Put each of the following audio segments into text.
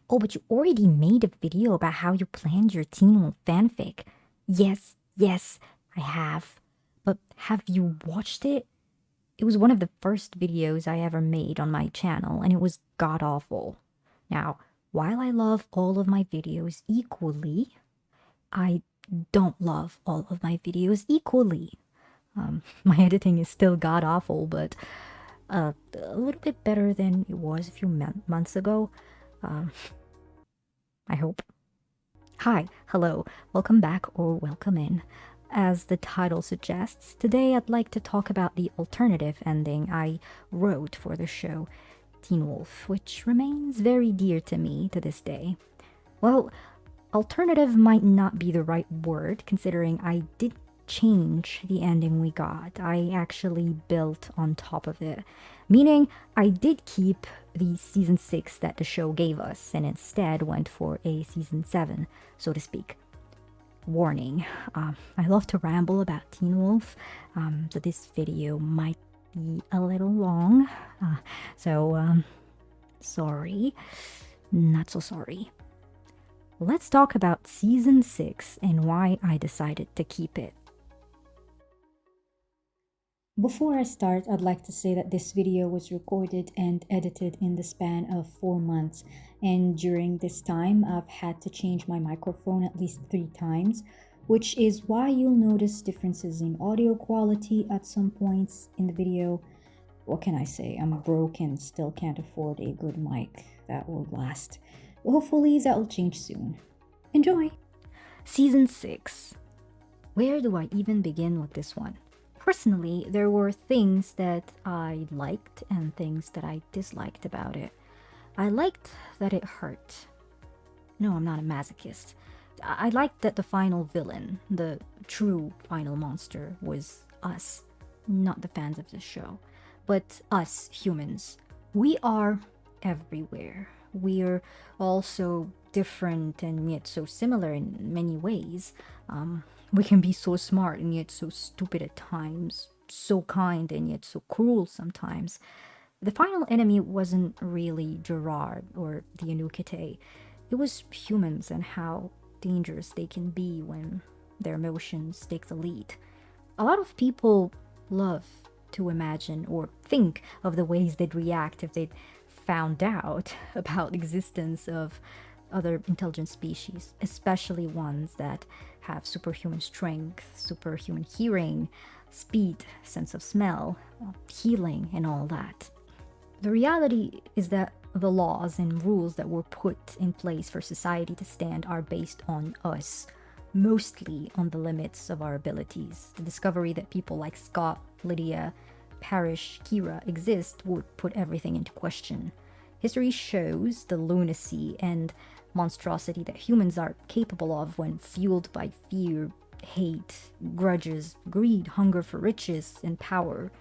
Oh, but you already made a video about how you planned your Teen Wolf fanfic. Yes, I have. But have you watched it? It was one of the first videos I ever made on my channel, and it was god-awful. Now, while I love all of my videos equally, I don't love all of my videos equally. My editing is still god-awful, but a little bit better than it was a few months ago. I hope. Hi, hello, welcome back or welcome in. As the title suggests, today I'd like to talk about the alternative ending I wrote for the show Teen Wolf, which remains very dear to me to this day. Well, alternative might not be the right word, considering I did change the ending we got. I actually built on top of it, meaning I did keep the season 6 that the show gave us and instead went for a season 7, so to speak. Warning, I love to ramble about Teen Wolf, so this video might be a little long, sorry, not so sorry. Let's talk about season 6 and why I decided to keep it. Before I start, I'd like to say that this video was recorded and edited in the span of 4 months, and during this time I've had to change my microphone at least 3 times, which is why you'll notice differences in audio quality at some points in the video. What can I say? I'm broke and still can't afford a good mic that will last. Hopefully that'll change soon. Enjoy! Season 6. Where do I even begin with this one? Personally, there were things that I liked and things that I disliked about it. I liked that it hurt. No, I'm not a masochist. I liked that the final villain, the true final monster, was us, not the fans of the show, but us humans. We are everywhere. We're all so different and yet so similar in many ways. We can be so smart and yet so stupid at times, so kind and yet so cruel sometimes. The final enemy wasn't really Gerard or the Inukite. It was humans and how dangerous they can be when their emotions take the lead. A lot of people love to imagine or think of the ways they'd react if they'd found out about the existence of other intelligent species, especially ones that have superhuman strength, superhuman hearing, speed, sense of smell, healing, and all that. The reality is that the laws and rules that were put in place for society to stand are based on us, mostly on the limits of our abilities. The discovery that people like Scott, Lydia, Parrish, Kira exist would put everything into question. History shows the lunacy and monstrosity that humans are capable of when fueled by fear, hate, grudges, greed, hunger for riches, and power.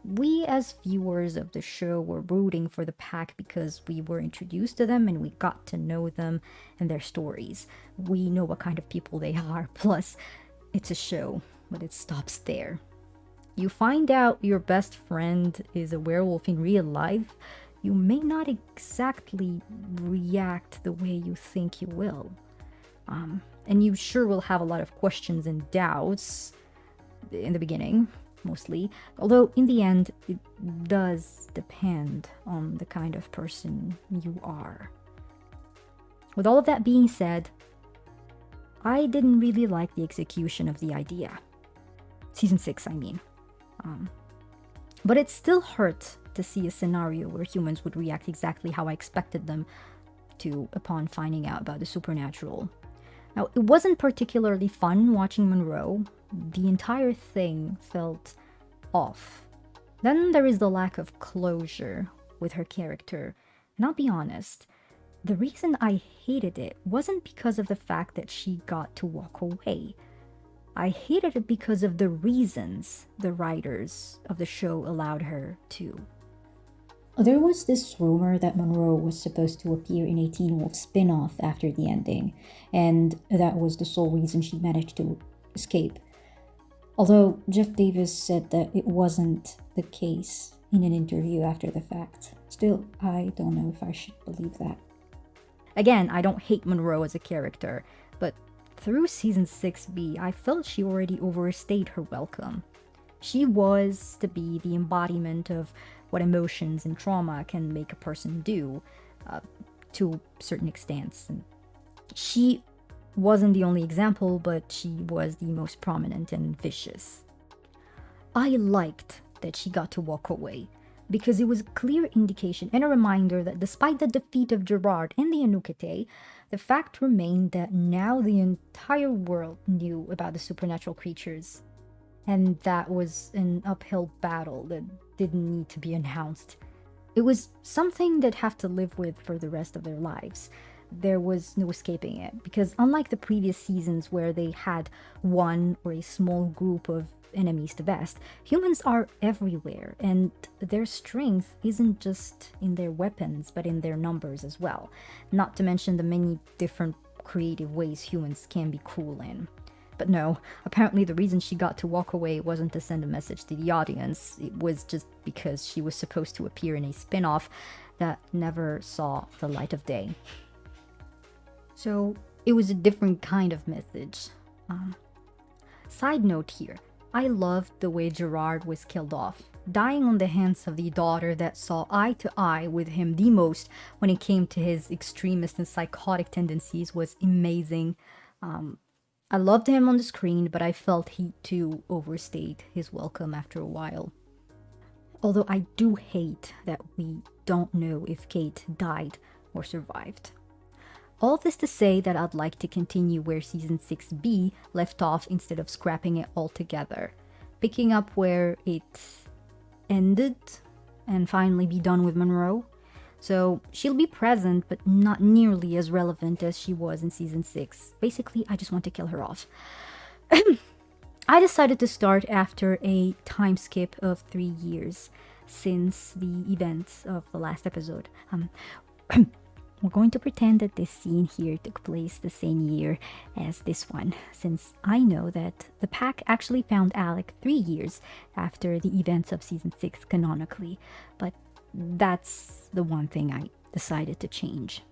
We as viewers of the show were rooting for the pack because we were introduced to them and we got to know them and their stories. We know what kind of people they are, plus it's a show, but it stops there. You find out your best friend is a werewolf in real life, you may not exactly react the way you think you will. And you sure will have a lot of questions and doubts in the beginning, mostly. Although in the end, it does depend on the kind of person you are. With all of that being said, I didn't really like the execution of the idea. Season 6, I mean. But it still hurt to see a scenario where humans would react exactly how I expected them to upon finding out about the supernatural. Now, it wasn't particularly fun watching Monroe. The entire thing felt off. Then there is the lack of closure with her character. And I'll be honest, the reason I hated it wasn't because of the fact that she got to walk away. I hated it because of the reasons the writers of the show allowed her to. There was this rumor that Monroe was supposed to appear in a Teen Wolf spin-off after the ending, and that was the sole reason she managed to escape. Although Jeff Davis said that it wasn't the case in an interview after the fact. Still, I don't know if I should believe that. Again, I don't hate Monroe as a character, but through season 6B, I felt she already overstayed her welcome. She was to be the embodiment of what emotions and trauma can make a person do, to certain extents. And she wasn't the only example, but she was the most prominent and vicious. I liked that she got to walk away, because it was a clear indication and a reminder that despite the defeat of Gerard and the Anukete, the fact remained that now the entire world knew about the supernatural creatures. And that was an uphill battle that didn't need to be announced. It was something they'd have to live with for the rest of their lives. There was no escaping it, because unlike the previous seasons where they had one or a small group of enemies to best, humans are everywhere, and their strength isn't just in their weapons, but in their numbers as well. Not to mention the many different creative ways humans can be cruel in. But no, apparently the reason she got to walk away wasn't to send a message to the audience. It was just because she was supposed to appear in a spin-off that never saw the light of day. So it was a different kind of message. Side note here, I loved the way Gerard was killed off. Dying on the hands of the daughter that saw eye to eye with him the most when it came to his extremist and psychotic tendencies was amazing. I loved him on the screen, but I felt he too overstayed his welcome after a while. Although I do hate that we don't know if Kate died or survived. All this to say that I'd like to continue where season 6B left off instead of scrapping it altogether, picking up where it ended and finally be done with Monroe. So she'll be present, but not nearly as relevant as she was in season 6. Basically, I just want to kill her off. I decided to start after a time skip of 3 years since the events of the last episode. We're going to pretend that this scene here took place the same year as this one, since I know that the pack actually found Alec 3 years after the events of season 6 canonically, but that's the one thing I decided to change.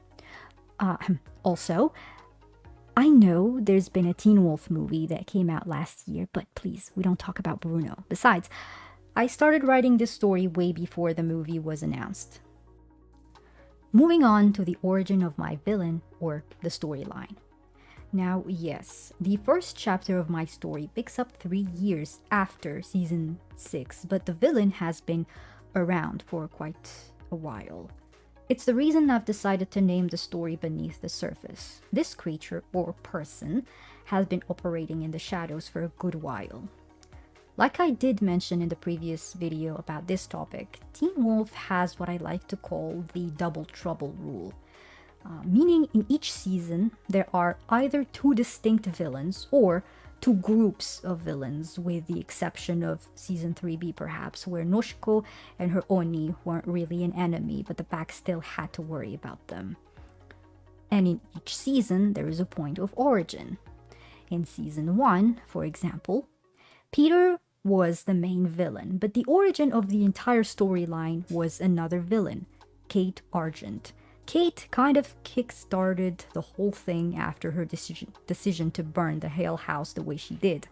Also, I know there's been a Teen Wolf movie that came out last year, but please, we don't talk about Bruno. Besides, I started writing this story way before the movie was announced. Moving on to the origin of my villain, or the storyline. Now, yes, the first chapter of my story picks up 3 years after season 6, but the villain has been around for quite a while. It's the reason I've decided to name the story Beneath the Surface. This creature, or person, has been operating in the shadows for a good while. Like I did mention in the previous video about this topic, Teen Wolf has what I like to call the double trouble rule. Meaning in each season, there are either 2 distinct villains or 2 groups of villains, with the exception of season 3B perhaps, where Noshiko and her Oni weren't really an enemy, but the pack still had to worry about them. And in each season, there is a point of origin. In season 1, for example, Peter was the main villain, but the origin of the entire storyline was another villain, Kate Argent. Kate kind of kick-started the whole thing after her decision to burn the Hale house the way she did.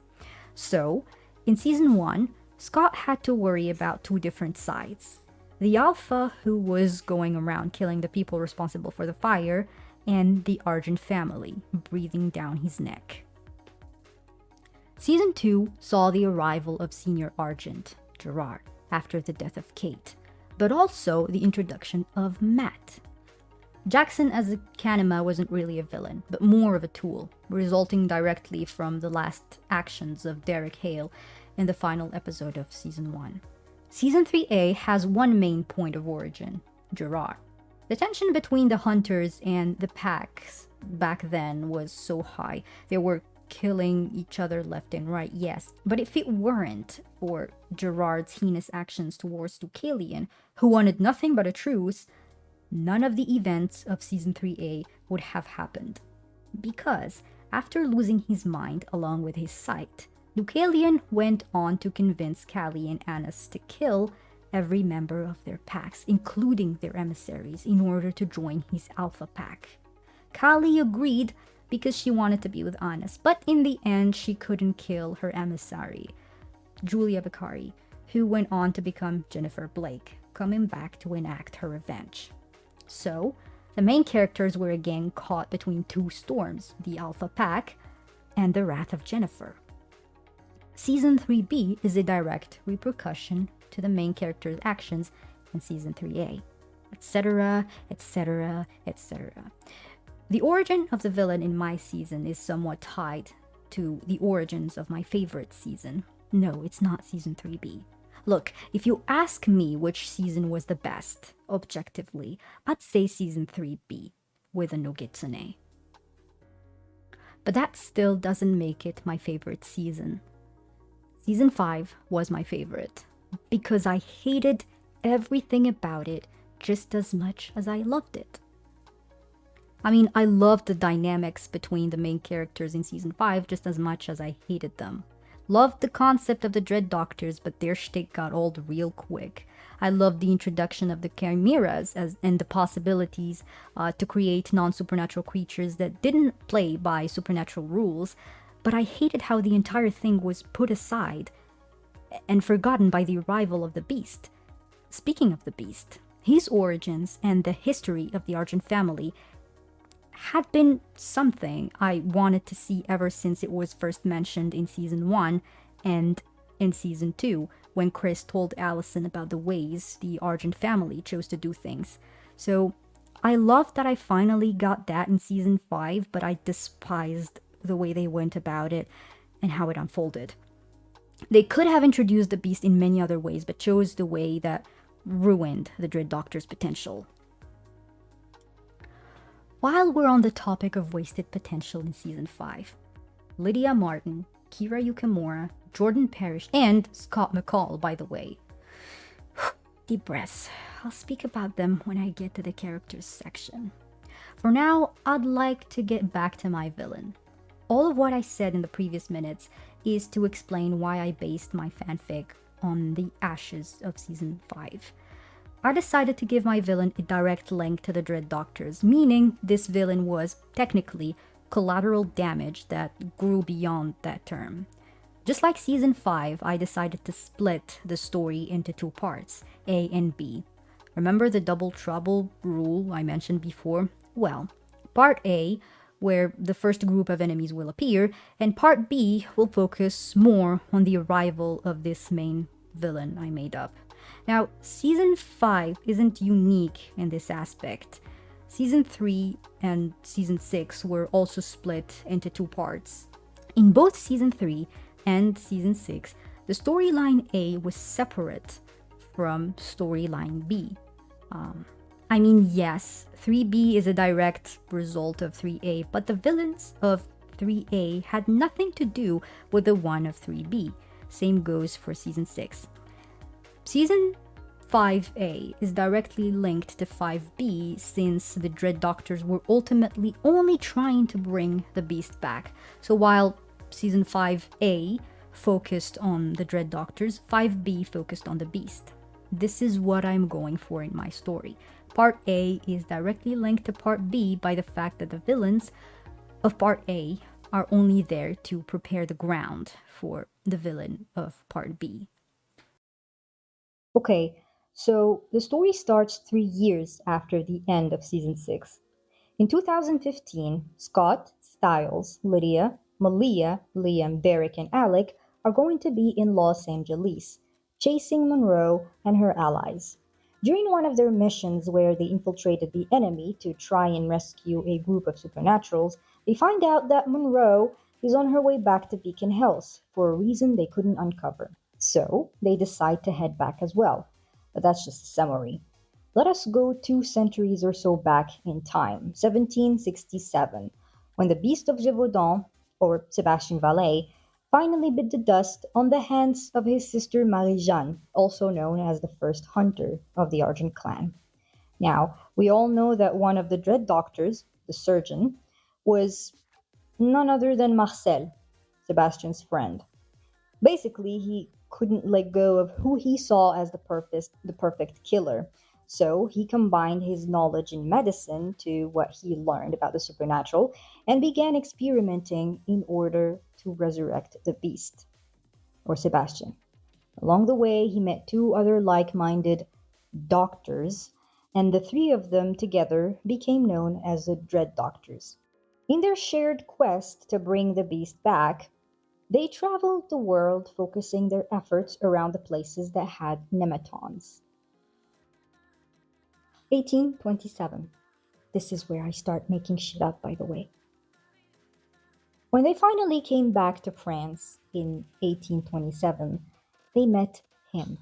So, in season 1, Scott had to worry about 2 different sides. The Alpha, who was going around killing the people responsible for the fire, and the Argent family, breathing down his neck. Season 2 saw the arrival of Senior Argent, Gerard, after the death of Kate, but also the introduction of Matt. Jackson as a Kanema wasn't really a villain, but more of a tool, resulting directly from the last actions of Derek Hale in the final episode of Season 1. Season 3A has one main point of origin, Gerard. The tension between the hunters and the packs back then was so high. They were killing each other left and right, yes. But if it weren't for Gerard's heinous actions towards Deucalion, who wanted nothing but a truce, none of the events of Season 3A would have happened. Because, after losing his mind along with his sight, Deucalion went on to convince Callie and Annas to kill every member of their packs, including their emissaries, in order to join his Alpha Pack. Kali agreed because she wanted to be with Anas, but in the end, she couldn't kill her emissary, Julia Beccari, who went on to become Jennifer Blake, coming back to enact her revenge. So, the main characters were again caught between two storms, the Alpha Pack and the Wrath of Jennifer. Season 3B is a direct repercussion to the main character's actions in Season 3A, etc., etc., etc. The origin of the villain in my season is somewhat tied to the origins of my favorite season. No, it's not Season 3B. Look, if you ask me which season was the best, objectively, I'd say Season 3B with a Nogitsune. But that still doesn't make it my favorite season. Season 5 was my favorite because I hated everything about it just as much as I loved it. I mean, I loved the dynamics between the main characters in Season 5 just as much as I hated them. Loved the concept of the Dread Doctors, but their shtick got old real quick. I loved the introduction of the chimeras and the possibilities to create non-supernatural creatures that didn't play by supernatural rules, but I hated how the entire thing was put aside and forgotten by the arrival of the Beast. Speaking of the Beast, his origins and the history of the Argent family had been something I wanted to see ever since it was first mentioned in Season 1 and in Season 2 when Chris told Allison about the ways the Argent family chose to do things. So I loved that I finally got that in Season 5, but I despised the way they went about it and how it unfolded. They could have introduced the Beast in many other ways, but chose the way that ruined the Dread Doctor's potential. While we're on the topic of wasted potential in Season 5, Lydia Martin, Kira Yukimura, Jordan Parrish, and Scott McCall, by the way. Deep breaths. I'll speak about them when I get to the characters section. For now, I'd like to get back to my villain. All of what I said in the previous minutes is to explain why I based my fanfic on the ashes of Season 5. I decided to give my villain a direct link to the Dread Doctors, meaning this villain was, technically, collateral damage that grew beyond that term. Just like Season 5, I decided to split the story into two parts, A and B. Remember the double trouble rule I mentioned before? Well, Part A, where the first group of enemies will appear, and Part B will focus more on the arrival of this main villain I made up. Now, Season 5 isn't unique in this aspect. Season 3 and Season 6 were also split into two parts. In both Season 3 and Season 6, the storyline A was separate from storyline B. Yes, 3B is a direct result of 3A, but the villains of 3A had nothing to do with the one of 3B. Same goes for Season 6. Season 5A is directly linked to 5B since the Dread Doctors were ultimately only trying to bring the Beast back. So while Season 5A focused on the Dread Doctors, 5B focused on the Beast. This is what I'm going for in my story. Part A is directly linked to Part B by the fact that the villains of Part A are only there to prepare the ground for the villain of Part B. Okay, so the story starts 3 years after the end of Season 6. In 2015, Scott, Stiles, Lydia, Malia, Liam, Derek, and Alec are going to be in Los Angeles, chasing Monroe and her allies. During one of their missions where they infiltrated the enemy to try and rescue a group of supernaturals, they find out that Monroe is on her way back to Beacon Hills for a reason they couldn't uncover. So they decide to head back as well. But that's just a summary. Let us go 2 centuries or so back in time, 1767, when the Beast of Gévaudan, or Sebastian Vallet, finally bit the dust on the hands of his sister Marie-Jeanne, also known as the first hunter of the Argent clan. Now, we all know that one of the Dread Doctors, the surgeon, was none other than Marcel, Sebastian's friend. Basically, he couldn't let go of who he saw as the perfect killer. So he combined his knowledge in medicine to what he learned about the supernatural and began experimenting in order to resurrect the beast, or Sebastian. Along the way, he met two other like minded doctors, and the three of them together became known as the Dread Doctors. In their shared quest to bring the beast back, they traveled the world focusing their efforts around the places that had nematons. 1827. This is where I start making shit up, by the way. When they finally came back to France in 1827, they met him.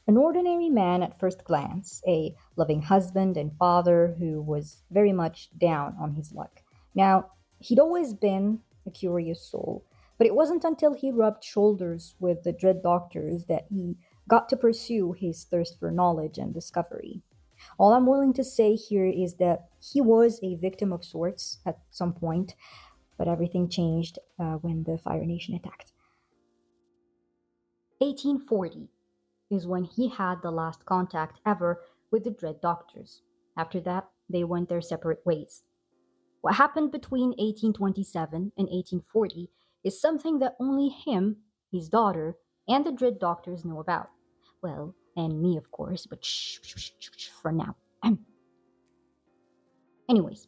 An ordinary man at first glance, a loving husband and father who was very much down on his luck. Now, he'd always been a curious soul, but it wasn't until he rubbed shoulders with the Dread Doctors that he got to pursue his thirst for knowledge and discovery. All I'm willing to say here is that he was a victim of sorts at some point, but everything changed when the Fire Nation attacked. 1840 is when he had the last contact ever with the Dread Doctors. After that, they went their separate ways. What happened between 1827 and 1840 is something that only him, his daughter, and the Dread Doctors know about. Well, and me, of course, but shh for now. Anyways,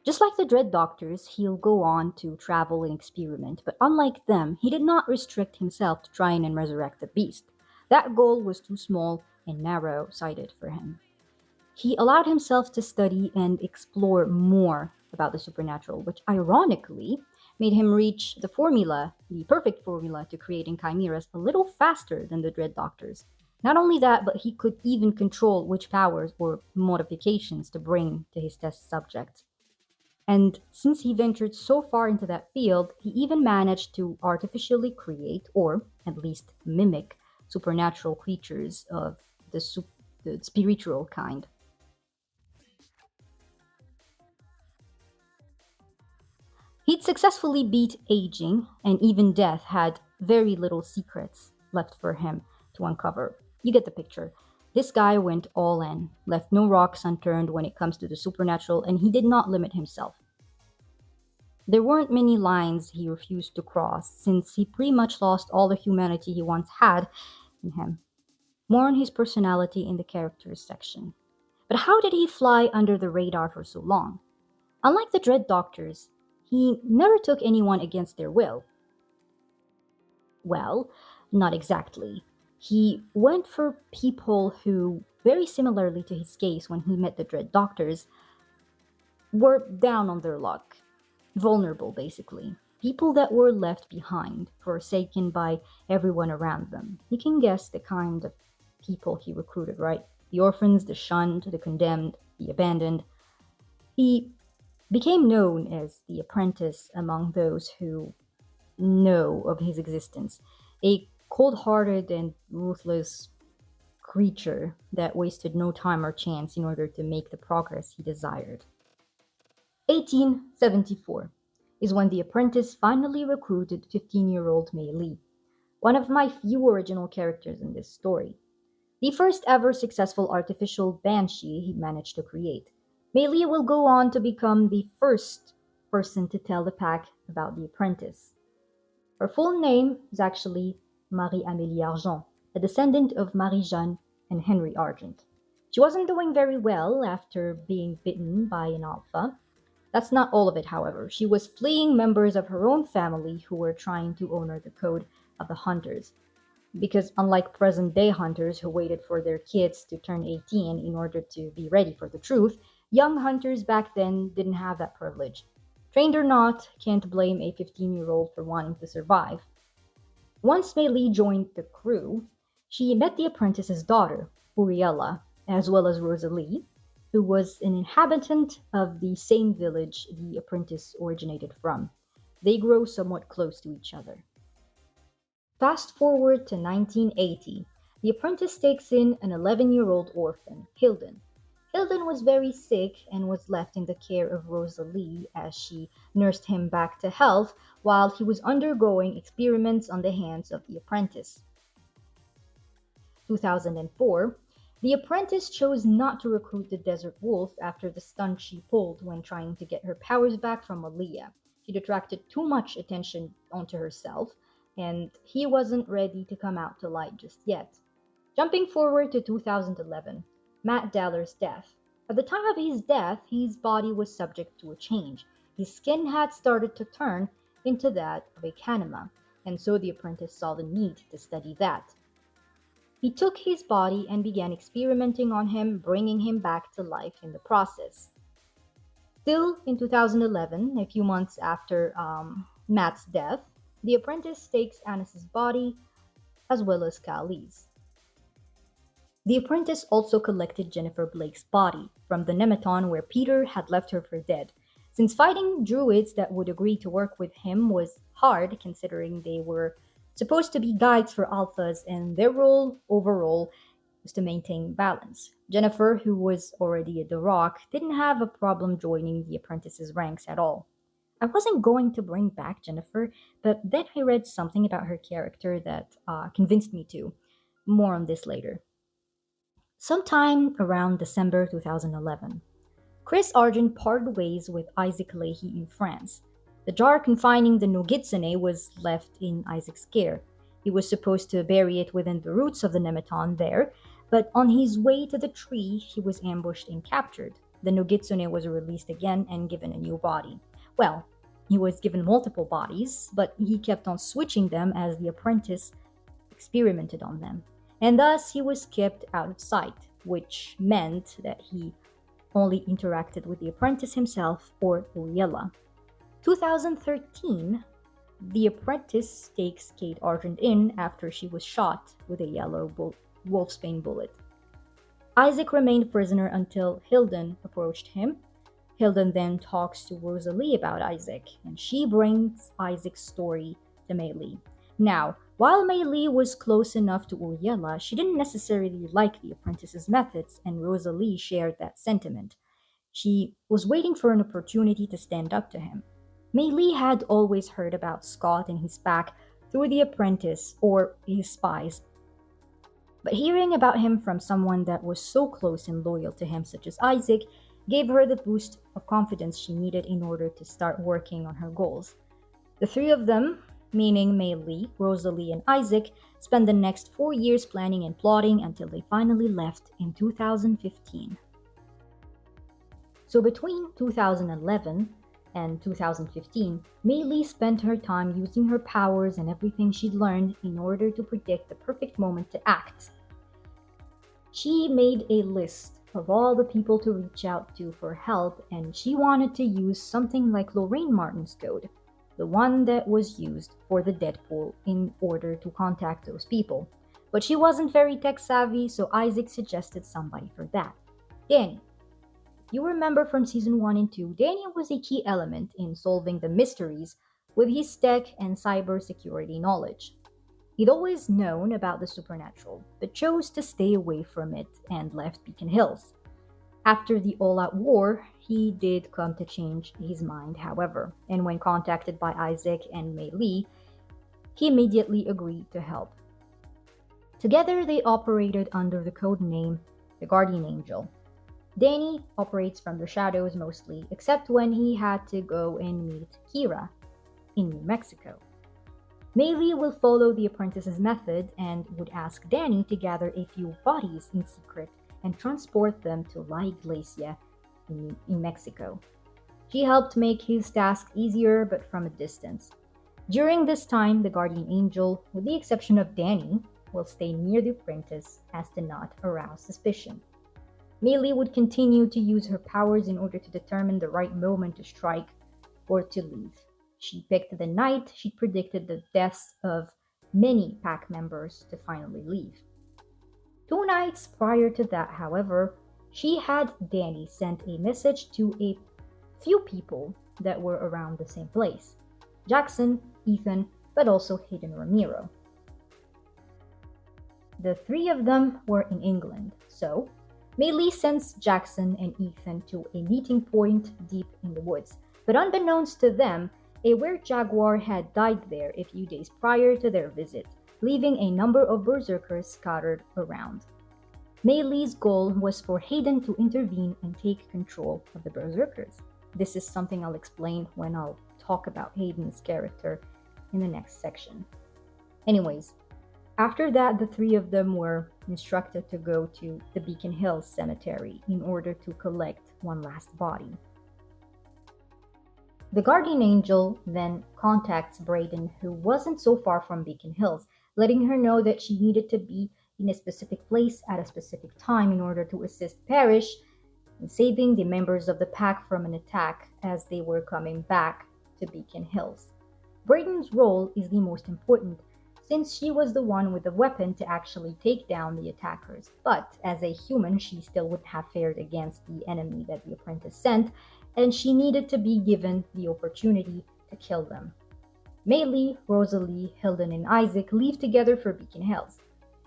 just like the Dread Doctors, he'll go on to travel and experiment, but unlike them, he did not restrict himself to trying and resurrect the beast. That goal was too small and narrow-sighted for him. He allowed himself to study and explore more about the supernatural, which ironically made him reach the perfect formula to creating chimeras a little faster than the Dread Doctors. Not only that, but he could even control which powers or modifications to bring to his test subjects. And since he ventured so far into that field, he even managed to artificially create, or at least mimic, supernatural creatures of the spiritual kind. He'd successfully beat aging, and even death had very little secrets left for him to uncover. You get the picture. This guy went all in, left no rocks unturned when it comes to the supernatural, and he did not limit himself. There weren't many lines he refused to cross, since he pretty much lost all the humanity he once had in him. More on his personality in the characters section. But how did he fly under the radar for so long? Unlike the Dread Doctors, he never took anyone against their will. Well, not exactly. He went for people who, very similarly to his case when he met the Dread Doctors, were down on their luck. Vulnerable, basically. People that were left behind, forsaken by everyone around them. You can guess the kind of people he recruited, right? The orphans, the shunned, the condemned, the abandoned. He became known as the apprentice among those who know of his existence. A cold-hearted and ruthless creature that wasted no time or chance in order to make the progress he desired. 1874 is when the apprentice finally recruited 15-year-old Malia, one of my few original characters in this story. The first ever successful artificial banshee he managed to create. Malia will go on to become the first person to tell the pack about the apprentice. Her full name is actually Marie-Amélie Argent, a descendant of Marie-Jeanne and Henry Argent. She wasn't doing very well after being bitten by an alpha. That's not all of it, however. She was fleeing members of her own family who were trying to honor the code of the hunters. Because unlike present-day hunters who waited for their kids to turn 18 in order to be ready for the truth, young hunters back then didn't have that privilege. Trained or not, can't blame a 15-year-old for wanting to survive. Once Malie joined the crew, she met the apprentice's daughter, Uriella, as well as Rosalie, who was an inhabitant of the same village the apprentice originated from. They grow somewhat close to each other. Fast forward to 1980, the apprentice takes in an 11-year-old orphan, Hilden. Hilden was very sick and was left in the care of Rosalie as she nursed him back to health while he was undergoing experiments on the hands of the apprentice. 2004, The apprentice chose not to recruit the desert wolf after the stunt she pulled when trying to get her powers back from Malia. She'd attracted too much attention onto herself, and he wasn't ready to come out to light just yet. Jumping forward to 2011, Matt Daller's death. At the time of his death, his body was subject to a change. His skin had started to turn into that of a Kanama, and so the apprentice saw the need to study that. He took his body and began experimenting on him, bringing him back to life in the process. Still in 2011, a few months after Matt's death, the apprentice takes Annis's body as well as Kali's. The apprentice also collected Jennifer Blake's body from the Nematon where Peter had left her for dead. Since fighting druids that would agree to work with him was hard considering they were supposed to be guides for alphas and their role overall was to maintain balance. Jennifer, who was already at the Rock, didn't have a problem joining the apprentice's ranks at all. I wasn't going to bring back Jennifer, but then I read something about her character that convinced me to. More on this later. Sometime around December 2011, Chris Argent parted ways with Isaac Leahy in France. The jar confining the Nogitsune was left in Isaac's care. He was supposed to bury it within the roots of the Nematon there, but on his way to the tree, he was ambushed and captured. The Nogitsune was released again and given a new body. Well, he was given multiple bodies, but he kept on switching them as the apprentice experimented on them. And thus he was kept out of sight, which meant that he only interacted with the apprentice himself or Uriella. 2013, the apprentice takes Kate Argent in after she was shot with a yellow wolfsbane bullet. Isaac remained prisoner until Hilden approached him. Hilden then talks to Rosalie about Isaac, and she brings Isaac's story to Mei Li. Now, while Mei Li was close enough to Uriella, she didn't necessarily like the apprentice's methods, and Rosalie shared that sentiment. She was waiting for an opportunity to stand up to him. Mei Li had always heard about Scott and his pack through the apprentice or his spies, but hearing about him from someone that was so close and loyal to him, such as Isaac, gave her the boost of confidence she needed in order to start working on her goals. The three of them, meaning Mei Li, Rosalie, and Isaac, spent the next 4 years planning and plotting until they finally left in 2015. So between 2011 and 2015, Mei Li spent her time using her powers and everything she'd learned in order to predict the perfect moment to act. She made a list of all the people to reach out to for help, and she wanted to use something like Lorraine Martin's code, the one that was used for the Deadpool, in order to contact those people. But she wasn't very tech savvy, so Isaac suggested somebody for that. Danny. You remember from season 1 and 2, Danny was a key element in solving the mysteries with his tech and cybersecurity knowledge. He'd always known about the supernatural, but chose to stay away from it and left Beacon Hills. After the all-out war, he did come to change his mind, however, and when contacted by Isaac and Mei Li, he immediately agreed to help. Together, they operated under the code name the Guardian Angel. Danny operates from the shadows mostly, except when he had to go and meet Kira in New Mexico. Mei Li will follow the apprentice's method and would ask Danny to gather a few bodies in secret and transport them to La Iglesia in Mexico. She helped make his task easier, but from a distance. During this time, the Guardian Angel, with the exception of Danny, will stay near the apprentice as to not arouse suspicion. Mei Li would continue to use her powers in order to determine the right moment to strike or to leave. She picked the night she predicted the deaths of many pack members to finally leave. 2 nights prior to that, however, she had Danny send a message to a few people that were around the same place. Jackson, Ethan, but also Hayden Ramiro. The 3 of them were in England, so Mei Li sends Jackson and Ethan to a meeting point deep in the woods, but unbeknownst to them, a were-jaguar had died there a few days prior to their visit, leaving a number of berserkers scattered around. Mei Li's goal was for Hayden to intervene and take control of the Berserkers. This is something I'll explain when I'll talk about Hayden's character in the next section. Anyways, after that, the three of them were instructed to go to the Beacon Hills Cemetery in order to collect one last body. The guardian angel then contacts Brayden, who wasn't so far from Beacon Hills, letting her know that she needed to be in a specific place at a specific time in order to assist Parrish in saving the members of the pack from an attack as they were coming back to Beacon Hills. Brayden's role is the most important, since she was the one with the weapon to actually take down the attackers. But as a human, she still wouldn't have fared against the enemy that the apprentice sent, and she needed to be given the opportunity to kill them. Maylie, Rosalie, Hilden, and Isaac leave together for Beacon Hills.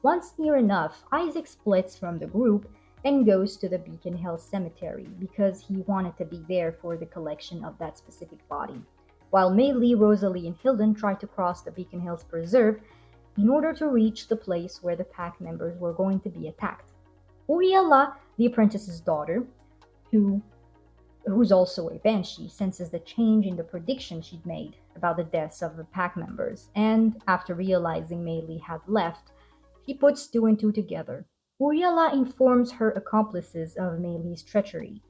Once near enough, Isaac splits from the group and goes to the Beacon Hills Cemetery because he wanted to be there for the collection of that specific body, while Maylie, Rosalie, and Hilden try to cross the Beacon Hills Preserve in order to reach the place where the pack members were going to be attacked. Uriela, the apprentice's daughter, who's also a banshee, senses the change in the prediction she'd made about the deaths of the pack members, and after realizing Maylie had left, she puts two and two together. Uriela informs her accomplices of Maylie's treachery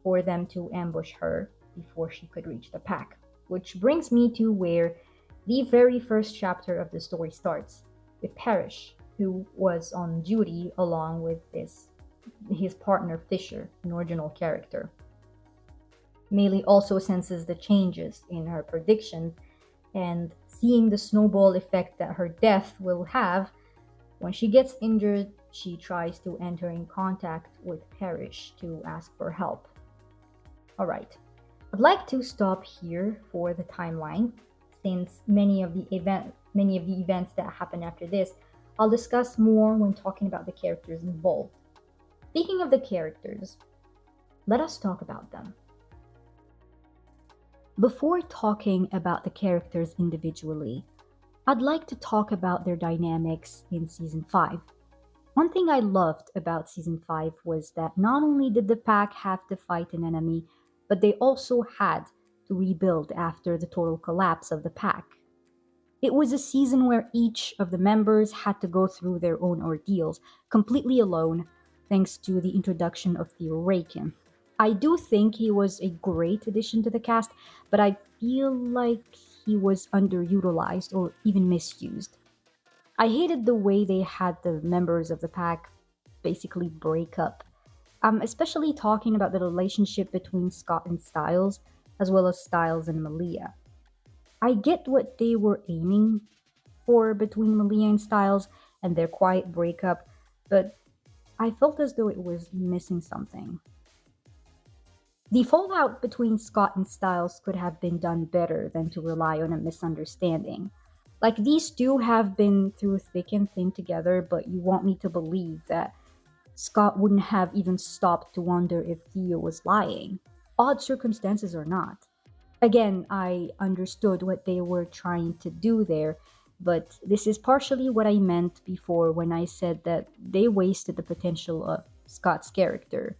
for them to ambush her before she could reach the pack, which brings me to where the very first chapter of the story starts, with Parrish, who was on duty along with his partner Fisher, an original character. Maylie also senses the changes in her predictions, and seeing the snowball effect that her death will have, when she gets injured, she tries to enter in contact with Parrish to ask for help. Alright, I'd like to stop here for the timeline, since many of the events that happen after this, I'll discuss more when talking about the characters involved. Speaking of the characters, let us talk about them. Before talking about the characters individually, I'd like to talk about their dynamics in Season 5. One thing I loved about Season 5 was that not only did the pack have to fight an enemy, but they also had to rebuild after the total collapse of the pack. It was a season where each of the members had to go through their own ordeals, completely alone, thanks to the introduction of Theo Rakin. I do think he was a great addition to the cast, but I feel like he was underutilized or even misused. I hated the way they had the members of the pack basically break up. Especially talking about the relationship between Scott and Stiles, as well as Stiles and Malia. I get what they were aiming for between Malia and Stiles and their quiet breakup, but I felt as though it was missing something. The fallout between Scott and Stiles could have been done better than to rely on a misunderstanding. Like, these two have been through thick and thin together, but you want me to believe that Scott wouldn't have even stopped to wonder if Theo was lying. Odd circumstances or not. Again, I understood what they were trying to do there, but this is partially what I meant before when I said that they wasted the potential of Scott's character.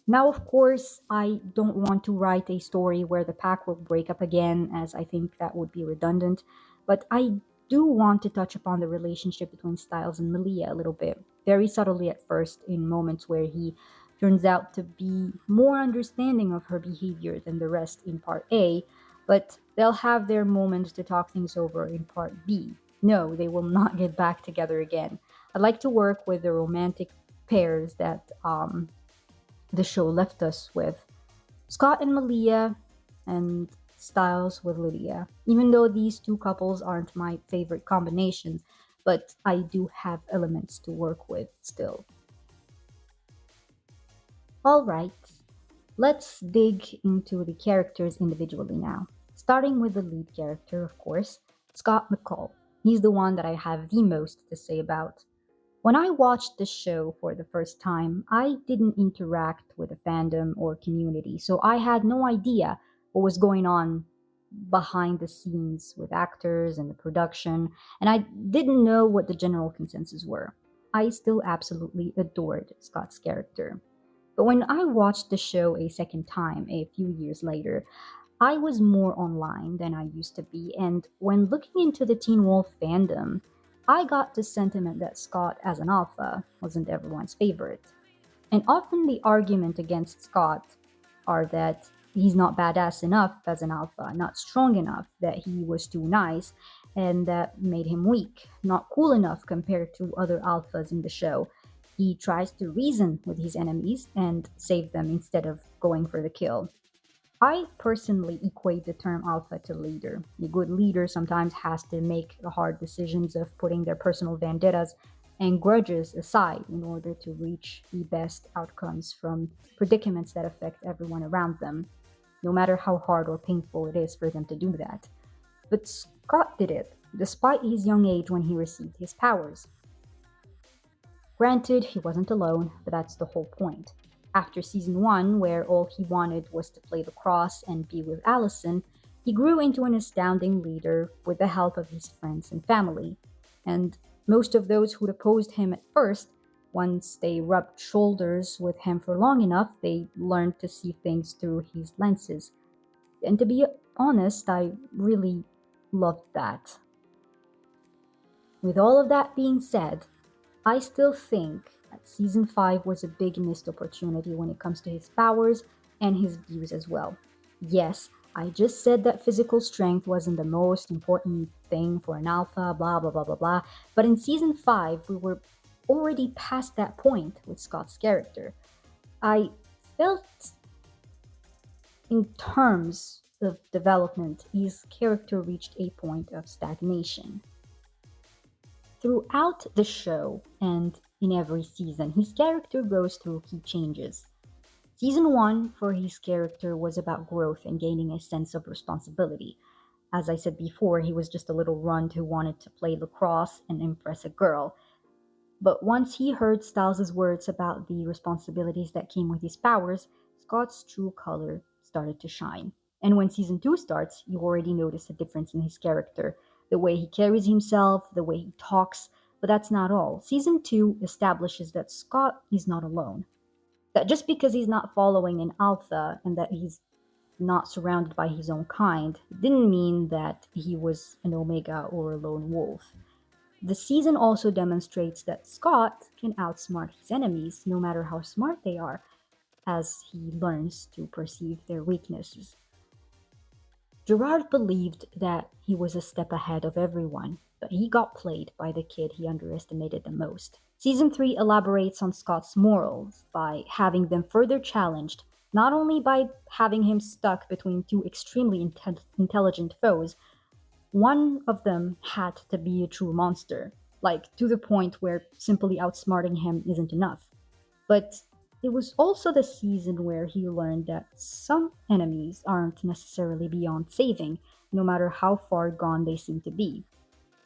Now, of course, I don't want to write a story where the pack will break up again, as I think that would be redundant, but I do want to touch upon the relationship between Stiles and Malia a little bit, very subtly at first, in moments where he turns out to be more understanding of her behavior than the rest in Part A, but they'll have their moments to talk things over in Part B. No, they will not get back together again. I'd like to work with the romantic pairs that the show left us with. Scott and Malia, and Stiles with Lydia. Even though these two couples aren't my favorite combination, but I do have elements to work with still. Alright, let's dig into the characters individually now. Starting with the lead character, of course, Scott McCall. He's the one that I have the most to say about. When I watched the show for the first time, I didn't interact with the fandom or community, so I had no idea what was going on behind the scenes with actors and the production, and I didn't know what the general consensus were. I still absolutely adored Scott's character. But when I watched the show a second time a few years later, I was more online than I used to be, and when looking into the Teen Wolf fandom, I got the sentiment that Scott as an alpha wasn't everyone's favorite. And often the argument against Scott are that he's not badass enough as an alpha, not strong enough, that he was too nice, and that made him weak, not cool enough compared to other alphas in the show. He tries to reason with his enemies and save them instead of going for the kill. I personally equate the term alpha to leader. A good leader sometimes has to make the hard decisions of putting their personal vendettas and grudges aside in order to reach the best outcomes from predicaments that affect everyone around them, no matter how hard or painful it is for them to do that. But Scott did it, despite his young age when he received his powers. Granted, he wasn't alone, but that's the whole point. After season 1, where all he wanted was to play lacrosse and be with Allison, he grew into an astounding leader with the help of his friends and family. And most of those who'd opposed him at first, once they rubbed shoulders with him for long enough, they learned to see things through his lenses. And to be honest, I really loved that. With all of that being said, I still think that season 5 was a big missed opportunity when it comes to his powers and his views as well. Yes, I just said that physical strength wasn't the most important thing for an alpha, blah blah blah blah blah, but in season 5 we were already past that point with Scott's character. I felt, in terms of development, his character reached a point of stagnation. Throughout the show and in every season, his character goes through key changes. Season 1 for his character was about growth and gaining a sense of responsibility. As I said before, he was just a little runt who wanted to play lacrosse and impress a girl. But once he heard Stiles' words about the responsibilities that came with his powers, Scott's true color started to shine. And when season 2 starts, you already notice a difference in his character, the way he carries himself, the way he talks. But that's not all. Season 2 establishes that Scott is not alone. That just because he's not following an alpha and that he's not surrounded by his own kind didn't mean that he was an omega or a lone wolf. The season also demonstrates that Scott can outsmart his enemies no matter how smart they are, as he learns to perceive their weaknesses. Gerard believed that he was a step ahead of everyone, but he got played by the kid he underestimated the most. Season 3 elaborates on Scott's morals by having them further challenged, not only by having him stuck between two extremely intelligent foes. One of them had to be a true monster, like to the point where simply outsmarting him isn't enough. But it was also the season where he learned that some enemies aren't necessarily beyond saving, no matter how far gone they seem to be.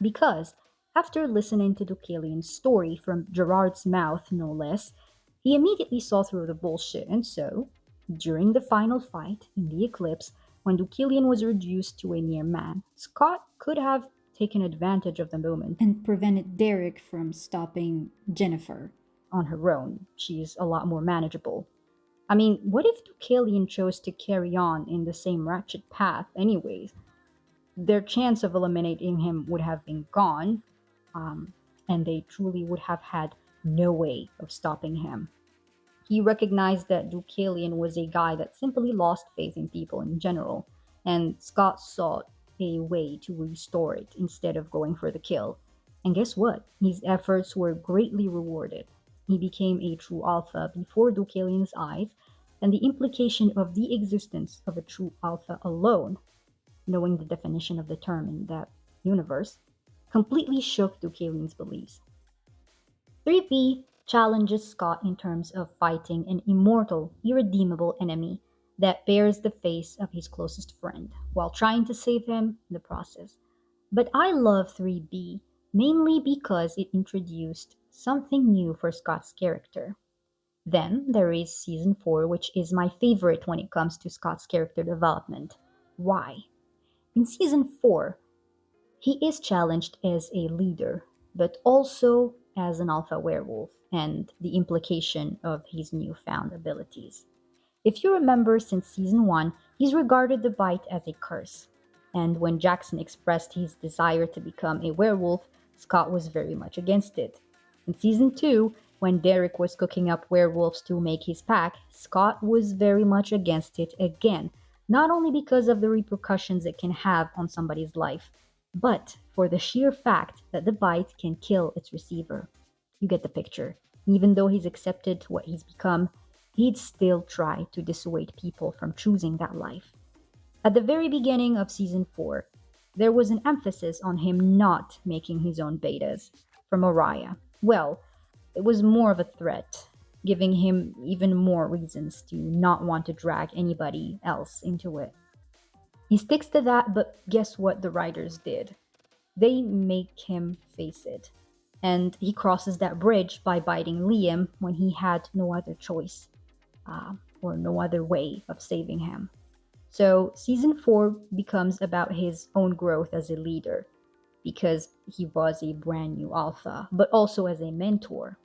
Because, after listening to Deucalion's story from Gerard's mouth, no less, he immediately saw through the bullshit, and so, during the final fight in the eclipse, when Deucalion was reduced to a mere man, Scott could have taken advantage of the moment and prevented Derek from stopping Jennifer. on her own. She's a lot more manageable. I mean, what if Deucalion chose to carry on in the same ratchet path anyways? Their chance of eliminating him would have been gone, and they truly would have had no way of stopping him. He recognized that Deucalion was a guy that simply lost faith in people in general, and Scott sought a way to restore it instead of going for the kill. And guess what? His efforts were greatly rewarded. He became a true alpha before Deucalion's eyes, and the implication of the existence of a true alpha alone, knowing the definition of the term in that universe, completely shook Deucalion's beliefs. 3B challenges Scott in terms of fighting an immortal, irredeemable enemy that bears the face of his closest friend, while trying to save him in the process. But I love 3B mainly because it introduced something new for Scott's character. Then there is season 4, which is my favorite when it comes to Scott's character development. Why? In season 4, he is challenged as a leader, but also as an alpha werewolf and the implication of his newfound abilities. If you remember, since season 1, he's regarded the bite as a curse. And when Jackson expressed his desire to become a werewolf, Scott was very much against it. In season 2, when Derek was cooking up werewolves to make his pack, Scott was very much against it again, not only because of the repercussions it can have on somebody's life, but for the sheer fact that the bite can kill its receiver. You get the picture. Even though he's accepted what he's become, he'd still try to dissuade people from choosing that life. At the very beginning of season 4, there was an emphasis on him not making his own betas for Mariah. Well, it was more of a threat, giving him even more reasons to not want to drag anybody else into it. He sticks to that, but guess what the writers did? They make him face it. And he crosses that bridge by biting Liam when he had no other choice, or no other way of saving him. So season 4 becomes about his own growth as a leader, because he was a brand new alpha, but also as a mentor.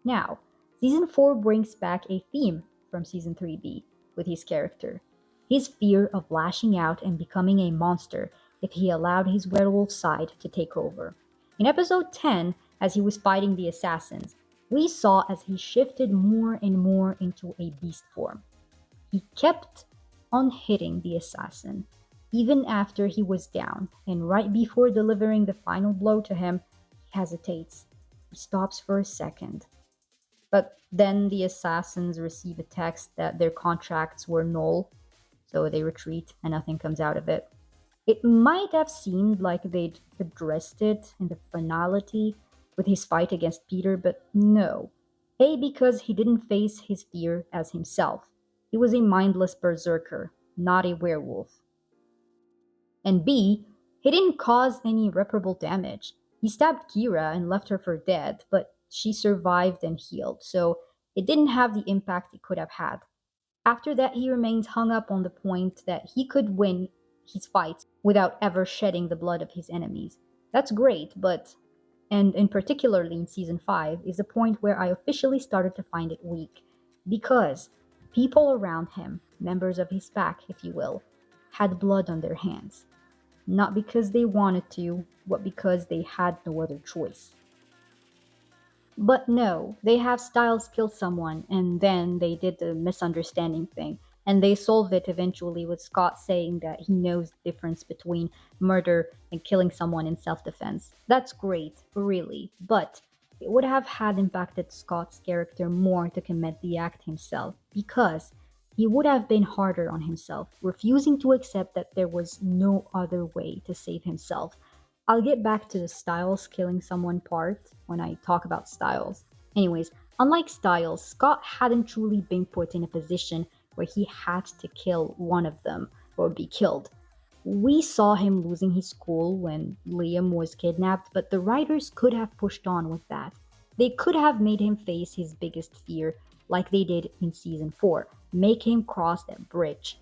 Now, season 4 brings back a theme from season 3B with his character. His fear of lashing out and becoming a monster if he allowed his werewolf side to take over. In episode 10, as he was fighting the assassins, we saw as he shifted more and more into a beast form. He kept on hitting the assassin, even after he was down, and right before delivering the final blow to him, he hesitates. He stops for a second. But then the assassins receive a text that their contracts were null, so they retreat and nothing comes out of it. It might have seemed like they'd addressed it in the finality with his fight against Peter, but no. A, because he didn't face his fear as himself. He was a mindless berserker, not a werewolf. And B, he didn't cause any irreparable damage. He stabbed Kira and left her for dead, but she survived and healed, so it didn't have the impact it could have had. After that, he remained hung up on the point that he could win his fights without ever shedding the blood of his enemies. That's great, but, and in particularly in season 5, is the point where I officially started to find it weak. Because people around him, members of his pack, if you will, had blood on their hands. Not because they wanted to, but because they had no other choice. But no, they have Stiles kill someone, and then they did the misunderstanding thing, and they solve it eventually with Scott saying that he knows the difference between murder and killing someone in self-defense. That's great, really, but it would have had impacted Scott's character more to commit the act himself, because he would have been harder on himself, refusing to accept that there was no other way to save himself. I'll get back to the Stiles killing someone part when I talk about Stiles. Anyways, unlike Stiles, Scott hadn't truly been put in a position where he had to kill one of them or be killed. We saw him losing his cool when Liam was kidnapped, but the writers could have pushed on with that. They could have made him face his biggest fear like they did in season 4, make him cross that bridge.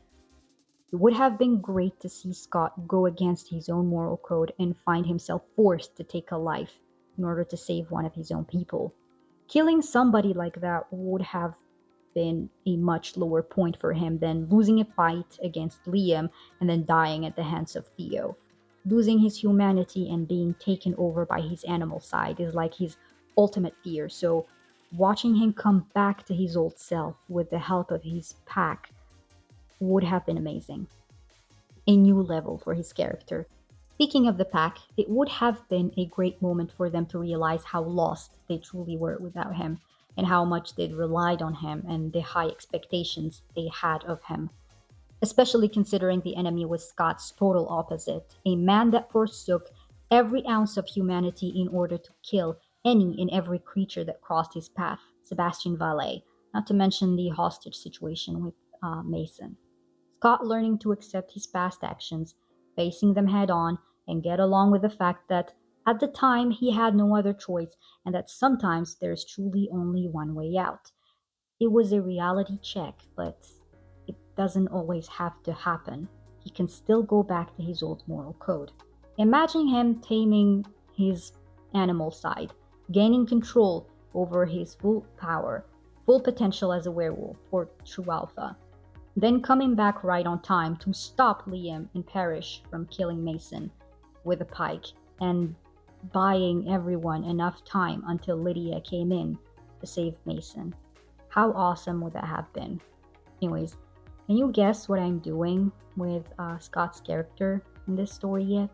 It would have been great to see Scott go against his own moral code and find himself forced to take a life in order to save one of his own people. Killing somebody like that would have been a much lower point for him than losing a fight against Liam and then dying at the hands of Theo. Losing his humanity and being taken over by his animal side is like his ultimate fear, so watching him come back to his old self with the help of his pack would have been amazing. A new level for his character. Speaking of the pack, it would have been a great moment for them to realize how lost they truly were without him, and how much they'd relied on him and the high expectations they had of him. Especially considering the enemy was Scott's total opposite, a man that forsook every ounce of humanity in order to kill any and every creature that crossed his path, Sebastian Vallet, not to mention the hostage situation with Mason. Scott learning to accept his past actions, facing them head on, and get along with the fact that at the time he had no other choice and that sometimes there's truly only one way out. It was a reality check, but it doesn't always have to happen. He can still go back to his old moral code. Imagine him taming his animal side, gaining control over his full power, full potential as a werewolf or true alpha, then coming back right on time to stop Liam and Parrish from killing Mason with a pike, and buying everyone enough time until Lydia came in to save Mason. How awesome would that have been? Anyways, can you guess what I'm doing with Scott's character in this story yet?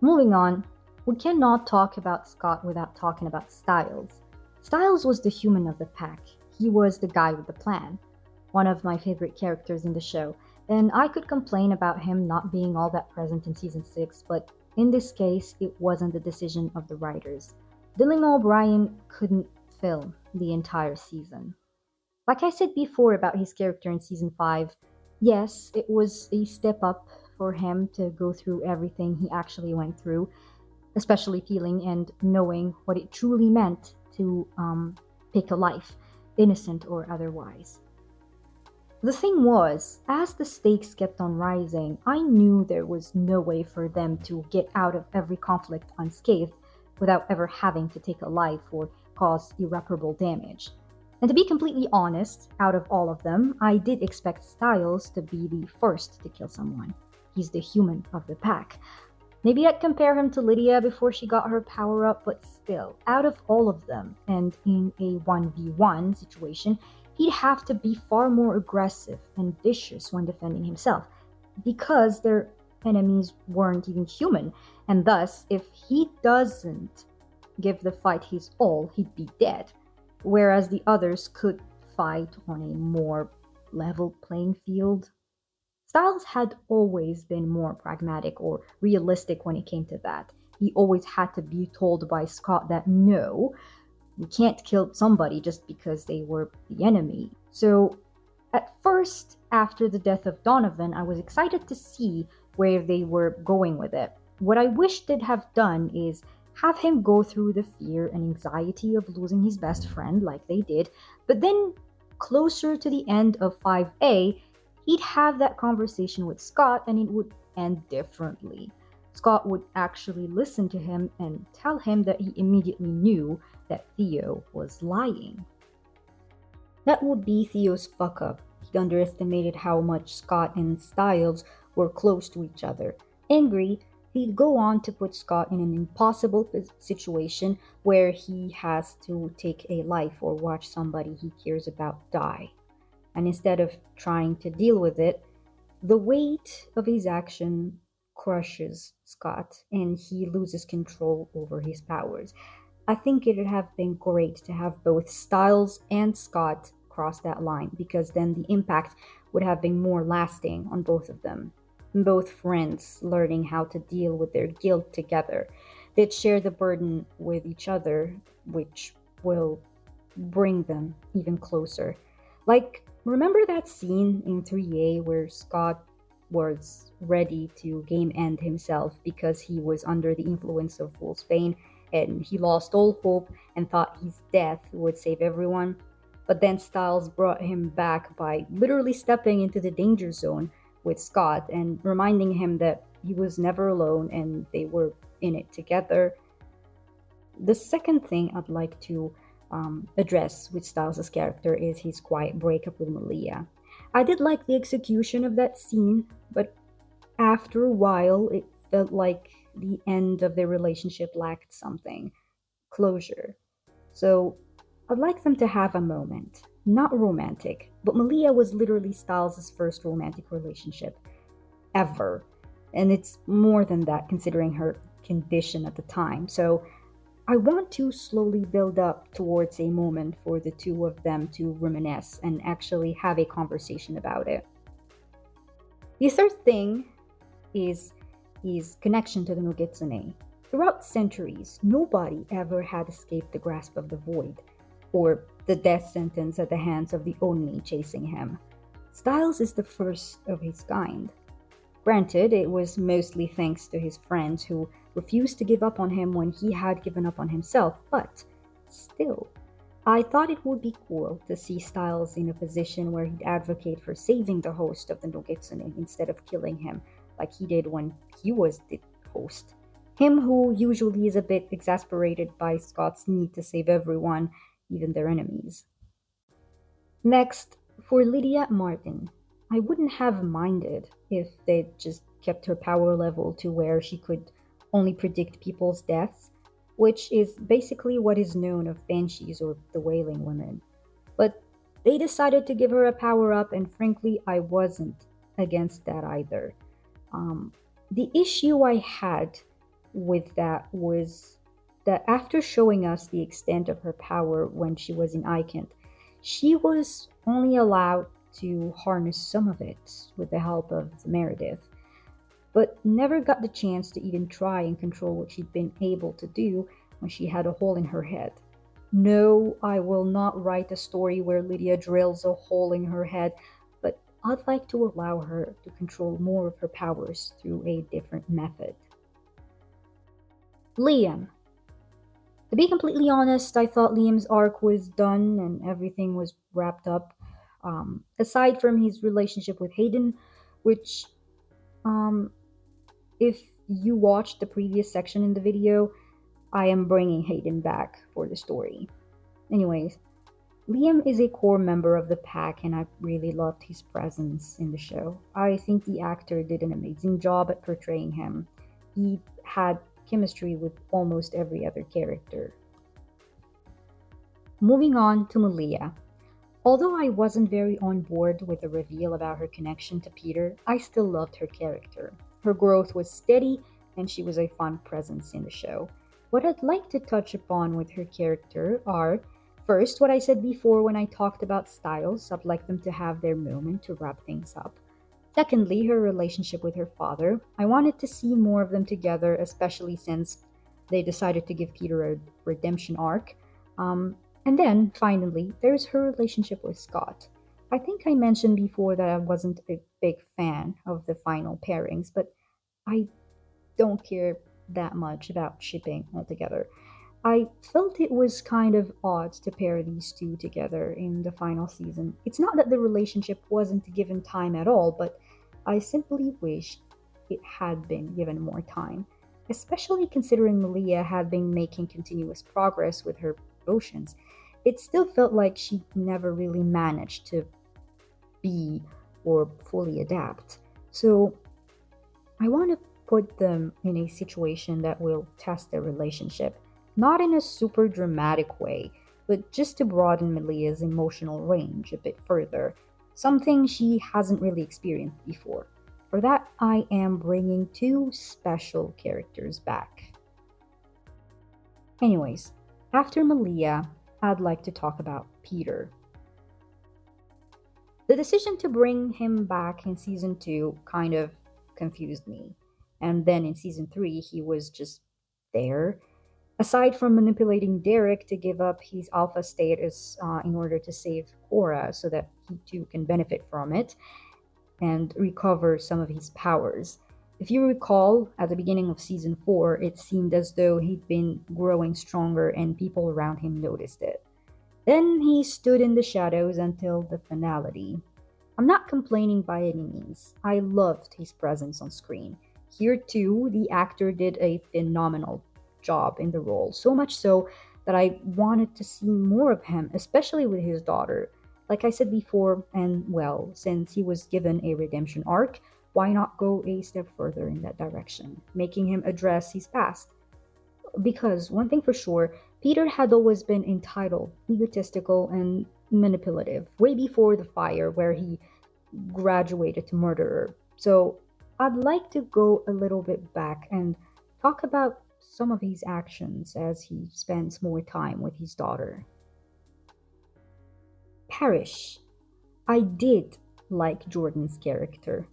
Moving on, we cannot talk about Scott without talking about Stiles. Stiles was the human of the pack. He was the guy with the plan. One of my favorite characters in the show, and I could complain about him not being all that present in season 6, but in this case, it wasn't the decision of the writers. Dylan O'Brien couldn't film the entire season. Like I said before about his character in season 5, yes, it was a step up for him to go through everything he actually went through, especially feeling and knowing what it truly meant to pick a life, innocent or otherwise. The thing was, as the stakes kept on rising, I knew there was no way for them to get out of every conflict unscathed without ever having to take a life or cause irreparable damage. And to be completely honest, out of all of them, I did expect Stiles to be the first to kill someone. He's the human of the pack. Maybe I'd compare him to Lydia before she got her power up, but still, out of all of them, and in a 1v1 situation, he'd have to be far more aggressive and vicious when defending himself, because their enemies weren't even human, and thus, if he doesn't give the fight his all, he'd be dead, whereas the others could fight on a more level playing field. Stiles had always been more pragmatic or realistic when it came to that. He always had to be told by Scott that no, you can't kill somebody just because they were the enemy. So, at first, after the death of Donovan, I was excited to see where they were going with it. What I wish they'd have done is have him go through the fear and anxiety of losing his best friend like they did, but then closer to the end of 5A, he'd have that conversation with Scott and it would end differently. Scott would actually listen to him and tell him that he immediately knew that Theo was lying. That would be Theo's fuck up. He underestimated how much Scott and Stiles were close to each other. Angry, he'd go on to put Scott in an impossible situation where he has to take a life or watch somebody he cares about die. And instead of trying to deal with it, the weight of his action crushes Scott and he loses control over his powers. I think it would have been great to have both Stiles and Scott cross that line, because then the impact would have been more lasting on both of them. Both friends learning how to deal with their guilt together. They'd share the burden with each other, which will bring them even closer. Like, remember that scene in 3A where Scott was ready to game end himself because he was under the influence of Wolfsbane and he lost all hope and thought his death would save everyone? But then Stiles brought him back by literally stepping into the danger zone with Scott and reminding him that he was never alone and they were in it together. The second thing I'd like to address with Stiles' character is his quiet breakup with Malia. I did like the execution of that scene, but after a while it felt like the end of their relationship lacked something. Closure. So I'd like them to have a moment. Not romantic, but Malia was literally Stiles' first romantic relationship ever. And it's more than that considering her condition at the time. So I want to slowly build up towards a moment for the two of them to reminisce and actually have a conversation about it. The third thing is his connection to the Nogitsune. Throughout centuries, nobody ever had escaped the grasp of the void, or the death sentence at the hands of the Oni chasing him. Stiles is the first of his kind. Granted, it was mostly thanks to his friends who refused to give up on him when he had given up on himself, but still, I thought it would be cool to see Stiles in a position where he'd advocate for saving the host of the Nogitsune instead of killing him like he did when he was the host. Him who usually is a bit exasperated by Scott's need to save everyone, even their enemies. Next, for Lydia Martin, I wouldn't have minded if they'd just kept her power level to where she could only predict people's deaths, which is basically what is known of banshees or the wailing women. But they decided to give her a power up, and frankly, I wasn't against that either. Um, the issue I had with that was that after showing us the extent of her power when she was in Ikent, she was only allowed to harness some of it with the help of Meredith, but never got the chance to even try and control what she'd been able to do when she had a hole in her head. No, I will not write a story where Lydia drills a hole in her head, but I'd like to allow her to control more of her powers through a different method. Liam. To be completely honest, I thought Liam's arc was done and everything was wrapped up. Aside from his relationship with Hayden, which, um, if you watched the previous section in the video, I am bringing Hayden back for the story. Anyways, Liam is a core member of the pack, and I really loved his presence in the show. I think the actor did an amazing job at portraying him. He had chemistry with almost every other character. Moving on to Malia. Although I wasn't very on board with the reveal about her connection to Peter, I still loved her character. Her growth was steady, and she was a fun presence in the show. What I'd like to touch upon with her character are, first, what I said before when I talked about Stiles. I'd like them to have their moment to wrap things up. Secondly, her relationship with her father. I wanted to see more of them together, especially since they decided to give Peter a redemption arc. And then, finally, there's her relationship with Scott. I think I mentioned before that I wasn't a big fan of the final pairings, but I don't care that much about shipping altogether. I felt it was kind of odd to pair these two together in the final season. It's not that the relationship wasn't given time at all, but I simply wished it had been given more time, especially considering Malia had been making continuous progress with her potions. It still felt like she never really managed to be or fully adapt. So I want to put them in a situation that will test their relationship, not in a super dramatic way, but just to broaden Malia's emotional range a bit further, something she hasn't really experienced before. For that, I am bringing two special characters back. Anyways, after Malia, I'd like to talk about Peter. The decision to bring him back in season 2 kind of confused me. And then in season 3, he was just there. Aside from manipulating Derek to give up his alpha status in order to save Cora so that he too can benefit from it and recover some of his powers. If you recall, at the beginning of season 4, it seemed as though he'd been growing stronger and people around him noticed it. Then he stood in the shadows until the finality. I'm not complaining by any means. I loved his presence on screen. Here too, the actor did a phenomenal job in the role, so much so that I wanted to see more of him, especially with his daughter. Like I said before, and well, since he was given a redemption arc, why not go a step further in that direction, making him address his past? Because one thing for sure, Peter had always been entitled, egotistical, and manipulative, way before the fire where he graduated to murderer. So I'd like to go a little bit back and talk about some of his actions as he spends more time with his daughter. Parrish. I did like Jordan's character.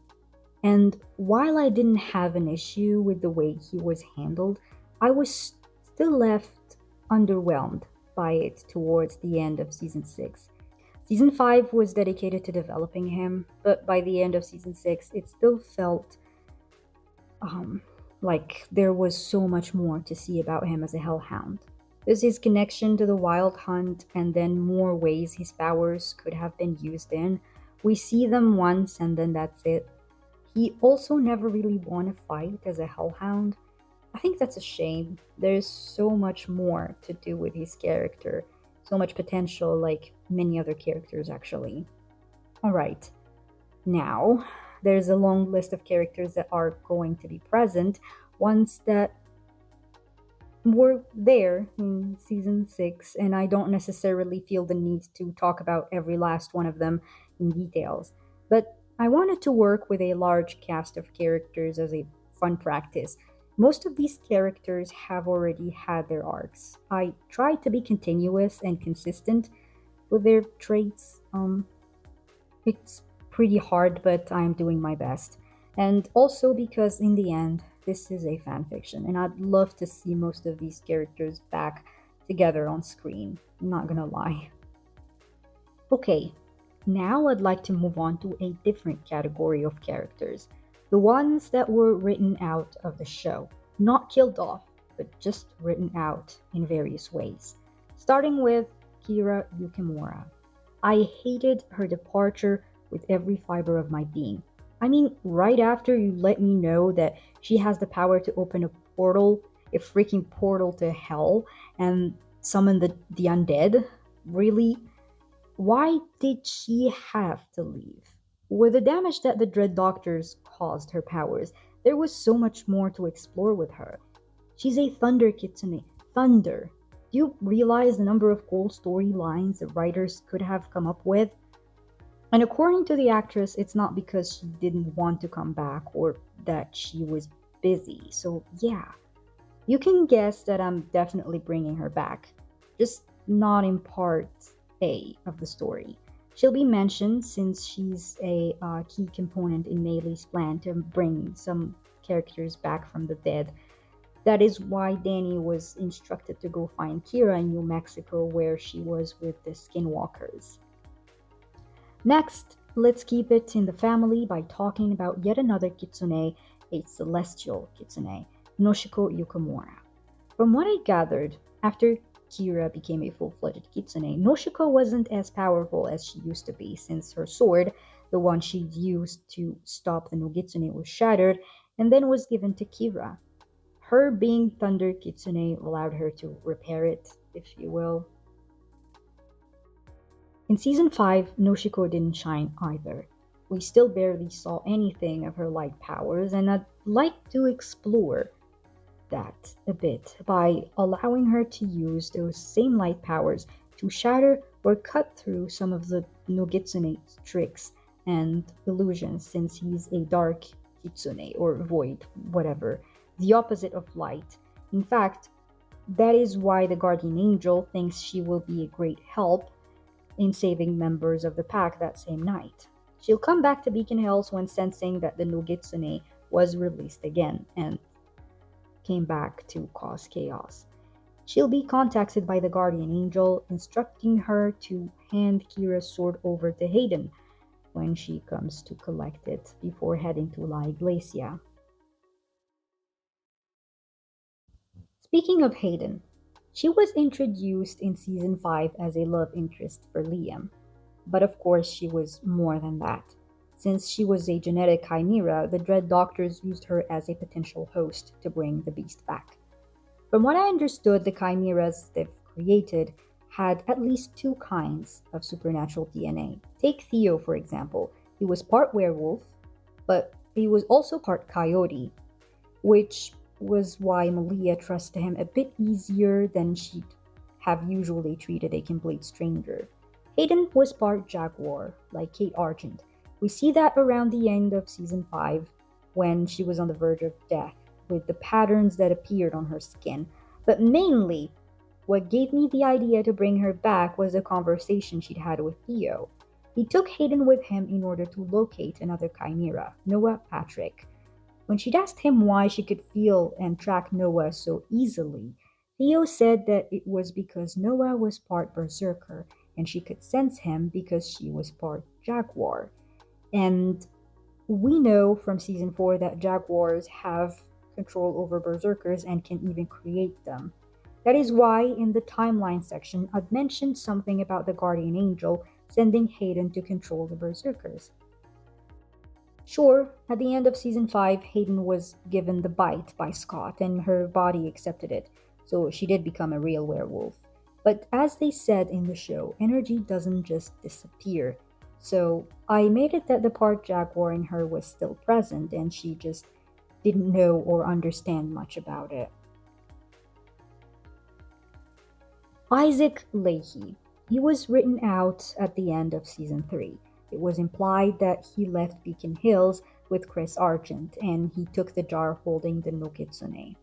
And while I didn't have an issue with the way he was handled, I was still left underwhelmed by it towards the end of season 6. Season 5 was dedicated to developing him, but by the end of season 6, it still felt like there was so much more to see about him as a hellhound. There's his connection to the wild hunt, and then more ways his powers could have been used in. We see them once and then that's it. He also never really won a fight as a hellhound. I think that's a shame. There's so much more to do with his character, so much potential, like many other characters, actually. Alright, now there's a long list of characters that are going to be present, ones that were there in season 6, and I don't necessarily feel the need to talk about every last one of them in details. But I wanted to work with a large cast of characters as a fun practice. Most of these characters have already had their arcs. I tried to be continuous and consistent with their traits. It's pretty hard, but I'm doing my best. And also because in the end, this is a fan fiction, and I'd love to see most of these characters back together on screen. I'm not gonna lie. Okay, now I'd like to move on to a different category of characters. The ones that were written out of the show. Not killed off, but just written out in various ways. Starting with Kira Yukimura. I hated her departure with every fiber of my being. I mean, right after you let me know that she has the power to open a portal, a freaking portal to hell, and summon the undead, really? Why did she have to leave? With the damage that the Dread Doctors caused her powers, there was so much more to explore with her. She's a Thunder Kitsune. Thunder. Do you realize the number of cool storylines the writers could have come up with? And according to the actress, it's not because she didn't want to come back or that she was busy. So, yeah, you can guess that I'm definitely bringing her back, just not in part A of the story. She'll be mentioned since she's a key component in Maylee's plan to bring some characters back from the dead. That is why Danny was instructed to go find Kira in New Mexico, where she was with the Skinwalkers. Next, let's keep it in the family by talking about yet another kitsune, a celestial kitsune, Noshiko Yukamura. From what I gathered, after Kira became a full-fledged kitsune, Noshiko wasn't as powerful as she used to be, since her sword, the one she'd used to stop the Nogitsune, was shattered and then was given to Kira. Her being Thunder Kitsune allowed her to repair it, if you will. In season 5, Noshiko didn't shine either. We still barely saw anything of her light powers, and I'd like to explore that a bit by allowing her to use those same light powers to shatter or cut through some of the Nogitsune's tricks and illusions, since he's a dark kitsune or void, whatever, the opposite of light. In fact, that is why the guardian angel thinks she will be a great help in saving members of the pack that same night. She'll come back to Beacon Hills when sensing that the Nogitsune was released again and came back to cause chaos. She'll be contacted by the guardian angel, instructing her to hand Kira's sword over to Hayden when she comes to collect it before heading to La Iglesia. Speaking of Hayden, she was introduced in season 5 as a love interest for Liam, but of course she was more than that. Since she was a genetic chimera, the Dread Doctors used her as a potential host to bring the beast back. From what I understood, the chimeras they've created had at least 2 kinds of supernatural DNA. Take Theo, for example. He was part werewolf, but he was also part coyote, which was why Malia trusted him a bit easier than she'd have usually treated a complete stranger. Hayden was part jaguar, like Kate Argent. We see that around the end of season 5, when she was on the verge of death, with the patterns that appeared on her skin. But mainly, what gave me the idea to bring her back was a conversation she'd had with Theo. He took Hayden with him in order to locate another chimera, Noah Patrick. When she'd asked him why she could feel and track Noah so easily, Theo said that it was because Noah was part berserker, and she could sense him because she was part jaguar. And we know from season 4 that jaguars have control over berserkers and can even create them. That is why in the timeline section I'd mentioned something about the guardian angel sending Hayden to control the berserkers. Sure, at the end of season 5, Hayden was given the bite by Scott and her body accepted it, so she did become a real werewolf. But as they said in the show, energy doesn't just disappear. So I made it that the part jaguar in her was still present and she just didn't know or understand much about it. Isaac Leahy. He was written out at the end of season 3. It was implied that he left Beacon Hills with Chris Argent and he took the jar holding the no Kitsune.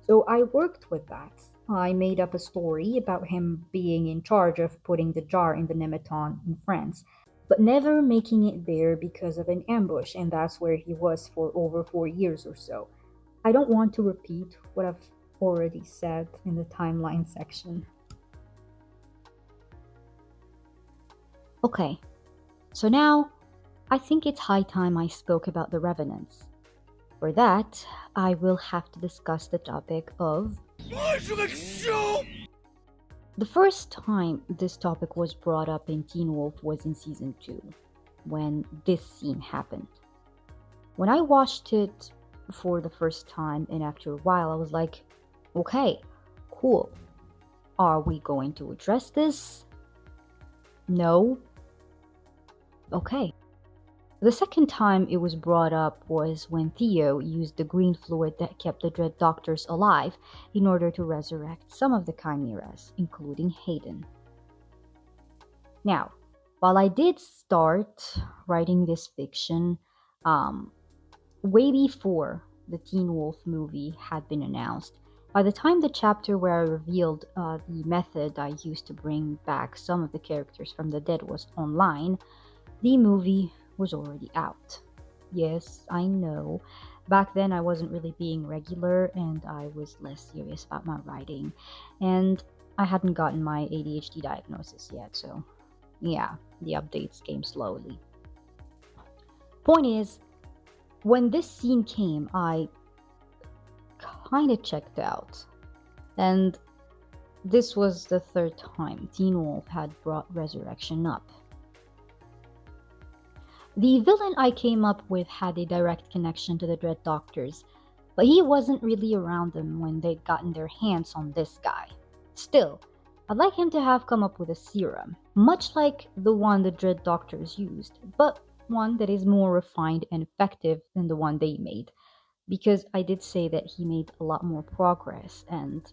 So I worked with that. I made up a story about him being in charge of putting the jar in the Nemeton in France, but never making it there because of an ambush, and that's where he was for over 4 years or so. I don't want to repeat what I've already said in the timeline section. Okay, so now I think it's high time I spoke about the revenants. For that, I will have to discuss the topic of... The first time this topic was brought up in Teen Wolf was in season 2, when this scene happened. When I watched it for the first time and after a while, I was like, okay, cool. Are we going to address this? No. Okay. The second time it was brought up was when Theo used the green fluid that kept the Dread Doctors alive in order to resurrect some of the Chimeras, including Hayden. Now, while I did start writing this fiction way before the Teen Wolf movie had been announced, by the time the chapter where I revealed the method I used to bring back some of the characters from the dead was online, the movie was already out. Yes, I know. Back then I wasn't really being regular and I was less serious about my writing. And I hadn't gotten my ADHD diagnosis yet, so yeah, the updates came slowly. Point is, when this scene came, I kinda checked out. And this was the third time Teen Wolf had brought resurrection up. The villain I came up with had a direct connection to the Dread Doctors, but he wasn't really around them when they'd gotten their hands on this guy. Still, I'd like him to have come up with a serum, much like the one the Dread Doctors used, but one that is more refined and effective than the one they made, because I did say that he made a lot more progress and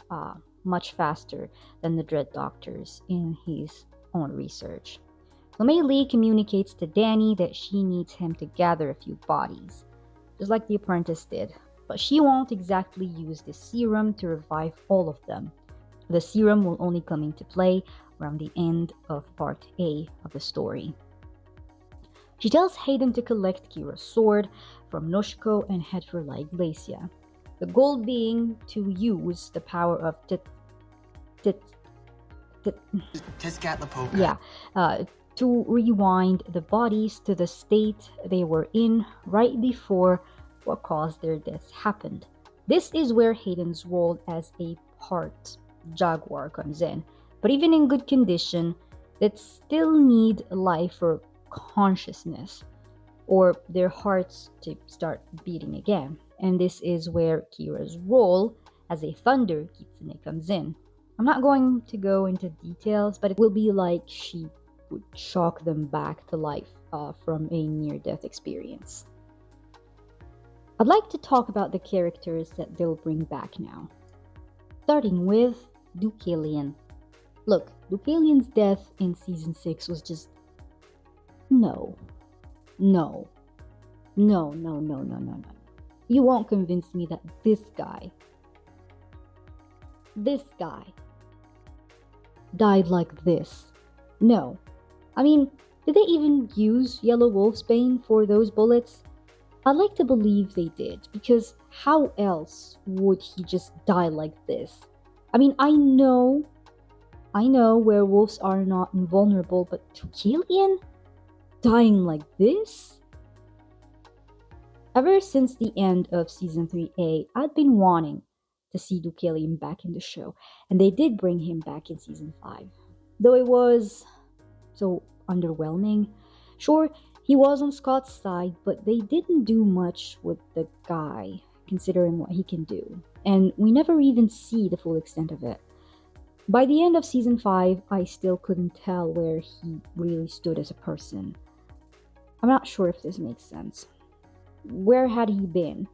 much faster than the Dread Doctors in his own research. Mei Li communicates to Danny that she needs him to gather a few bodies, just like the apprentice did, but she won't exactly use the serum to revive all of them. The serum will only come into play around the end of part A of the story. She tells Hayden to collect Kira's sword from Noshko and head for La Iglesia, the goal being to use the power of to rewind the bodies to the state they were in right before what caused their deaths happened. This is where Hayden's role as a part jaguar comes in. But even in good condition, that still need life or consciousness, or their hearts to start beating again. And this is where Kira's role as a thunder kitsune comes in. I'm not going to go into details, but it will be like she would shock them back to life from a near-death experience. I'd like to talk about the characters that they'll bring back now. Starting with Deucalion. Look, Deucalion's death in Season 6 was just... No. You won't convince me that this guy died like this. No. I mean, did they even use Yellow Wolfsbane for those bullets? I'd like to believe they did, because how else would he just die like this? I mean, I know werewolves are not invulnerable, but Deucalion dying like this? Ever since the end of Season 3A, I'd been wanting to see Deucalion back in the show, and they did bring him back in Season 5. Though it was so underwhelming. Sure, He was on Scott's side, but they didn't do much with the guy, considering what he can do. And we never even see the full extent of it. By the end of season 5, I still couldn't tell where he really stood as a person. I'm not sure if this makes sense. Where had he been?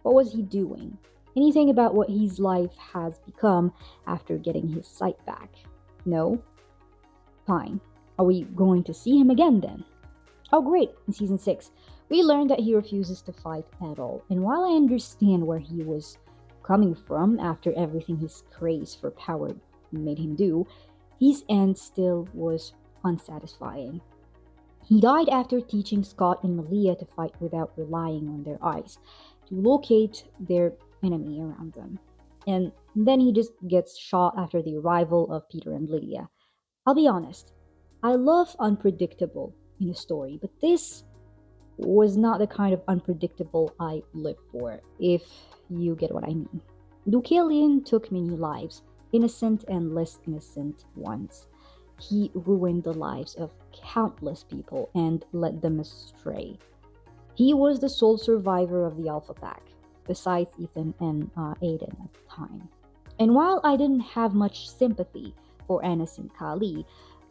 What was he doing? Anything about what his life has become after getting his sight back? No? Fine. Are we going to see him again then? Oh great, in season 6, we learned that he refuses to fight at all. And while I understand where he was coming from after everything his craze for power made him do, his end still was unsatisfying. He died after teaching Scott and Malia to fight without relying on their eyes, to locate their enemy around them. And then he just gets shot after the arrival of Peter and Lydia. I'll be honest, I love unpredictable in a story, but this was not the kind of unpredictable I live for, if you get what I mean. Deucalion took many lives, innocent and less innocent ones. He ruined the lives of countless people and led them astray. He was the sole survivor of the Alpha Pack, besides Ethan and Aiden at the time. And while I didn't have much sympathy for Anis and Kali,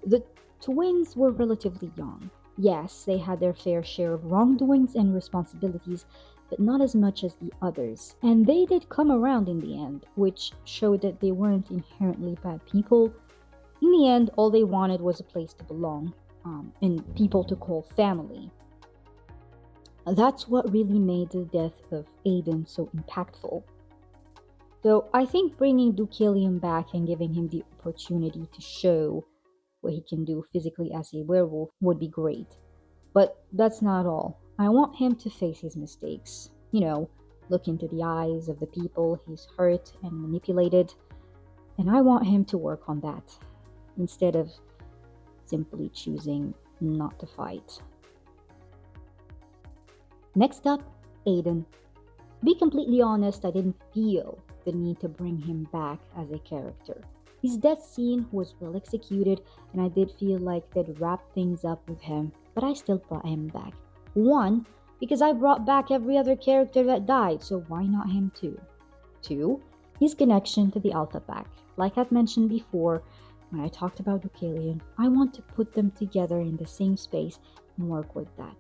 the twins were relatively young. Yes, they had their fair share of wrongdoings and responsibilities, but not as much as the others. And they did come around in the end, which showed that they weren't inherently bad people. In the end, all they wanted was a place to belong, and people to call family. That's what really made the death of Aiden so impactful. So I think bringing Deucalion back and giving him the opportunity to show what he can do physically as a werewolf would be great. But that's not all. I want him to face his mistakes. Look into the eyes of the people he's hurt and manipulated. And I want him to work on that, instead of simply choosing not to fight. Next up, Aiden. To be completely honest, I didn't feel the need to bring him back as a character. His death scene was well executed, and I did feel like they'd wrap things up with him, but I still brought him back. 1, because I brought back every other character that died, so why not him too? 2, his connection to the Alpha Pack. Like I've mentioned before, when I talked about Deucalion, I want to put them together in the same space and work with that.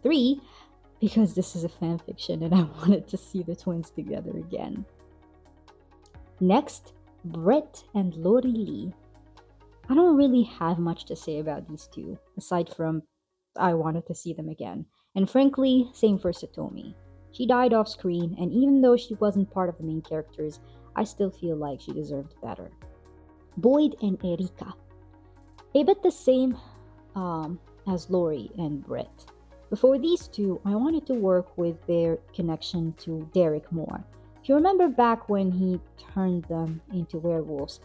3, because this is a fanfiction and I wanted to see the twins together again. Next, Brett and Lori Lee. I don't really have much to say about these two, aside from I wanted to see them again. And frankly, same for Satomi. She died off screen, and even though she wasn't part of the main characters, I still feel like she deserved better. Boyd and Erika. A bit the same as Lori and Brett. Before these two, I wanted to work with their connection to Derek more. If you remember back when he turned them into werewolves,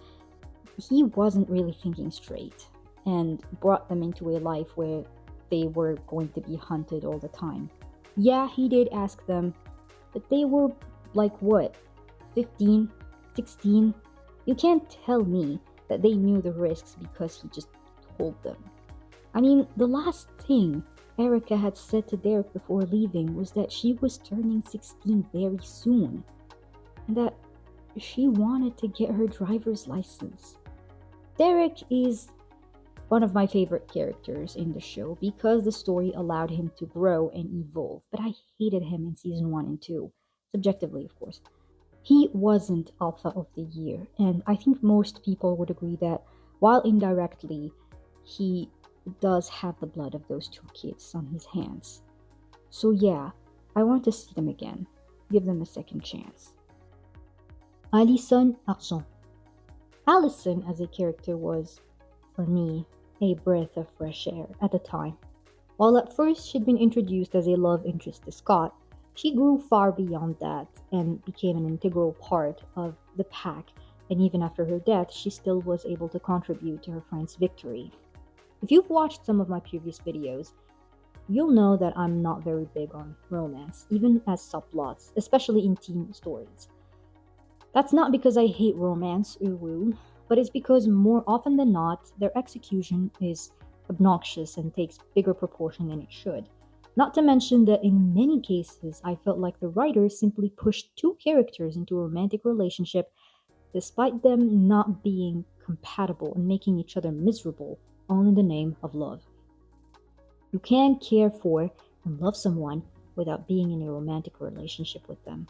he wasn't really thinking straight and brought them into a life where they were going to be hunted all the time. Yeah, he did ask them, but they were like what, 15, 16? You can't tell me that they knew the risks because he just told them. I mean, the last thing Erica had said to Derek before leaving was that she was turning 16 very soon, and that she wanted to get her driver's license. Derek is one of my favorite characters in the show because the story allowed him to grow and evolve, but I hated him in season 1 and 2, subjectively of course. He wasn't Alpha of the Year, and I think most people would agree that while indirectly, he does have the blood of those two kids on his hands. So yeah, I want to see them again, give them a second chance. Alison Argent. Allison as a character was, for me, a breath of fresh air at the time. While at first she'd been introduced as a love interest to Scott, she grew far beyond that and became an integral part of the pack, and even after her death, she still was able to contribute to her friend's victory. If you've watched some of my previous videos, you'll know that I'm not very big on romance, even as subplots, especially in teen stories. That's not because I hate romance, but it's because more often than not, their execution is obnoxious and takes bigger proportion than it should. Not to mention that in many cases, I felt like the writers simply pushed two characters into a romantic relationship despite them not being compatible and making each other miserable, all in the name of love. You can't care for and love someone without being in a romantic relationship with them.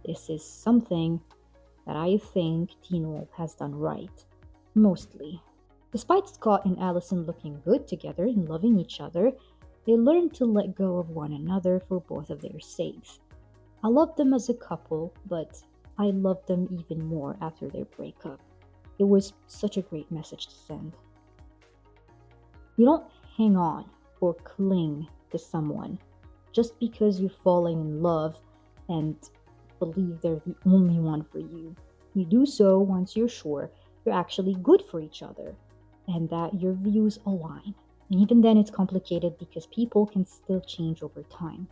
This is something that I think Teen Wolf has done right, mostly. Despite Scott and Allison looking good together and loving each other, they learned to let go of one another for both of their sakes. I loved them as a couple, but I loved them even more after their breakup. It was such a great message to send. You don't hang on or cling to someone just because you're falling in love and believe they're the only one for you. You do so once you're sure you're actually good for each other and that your views align. And even then, it's complicated because people can still change over time.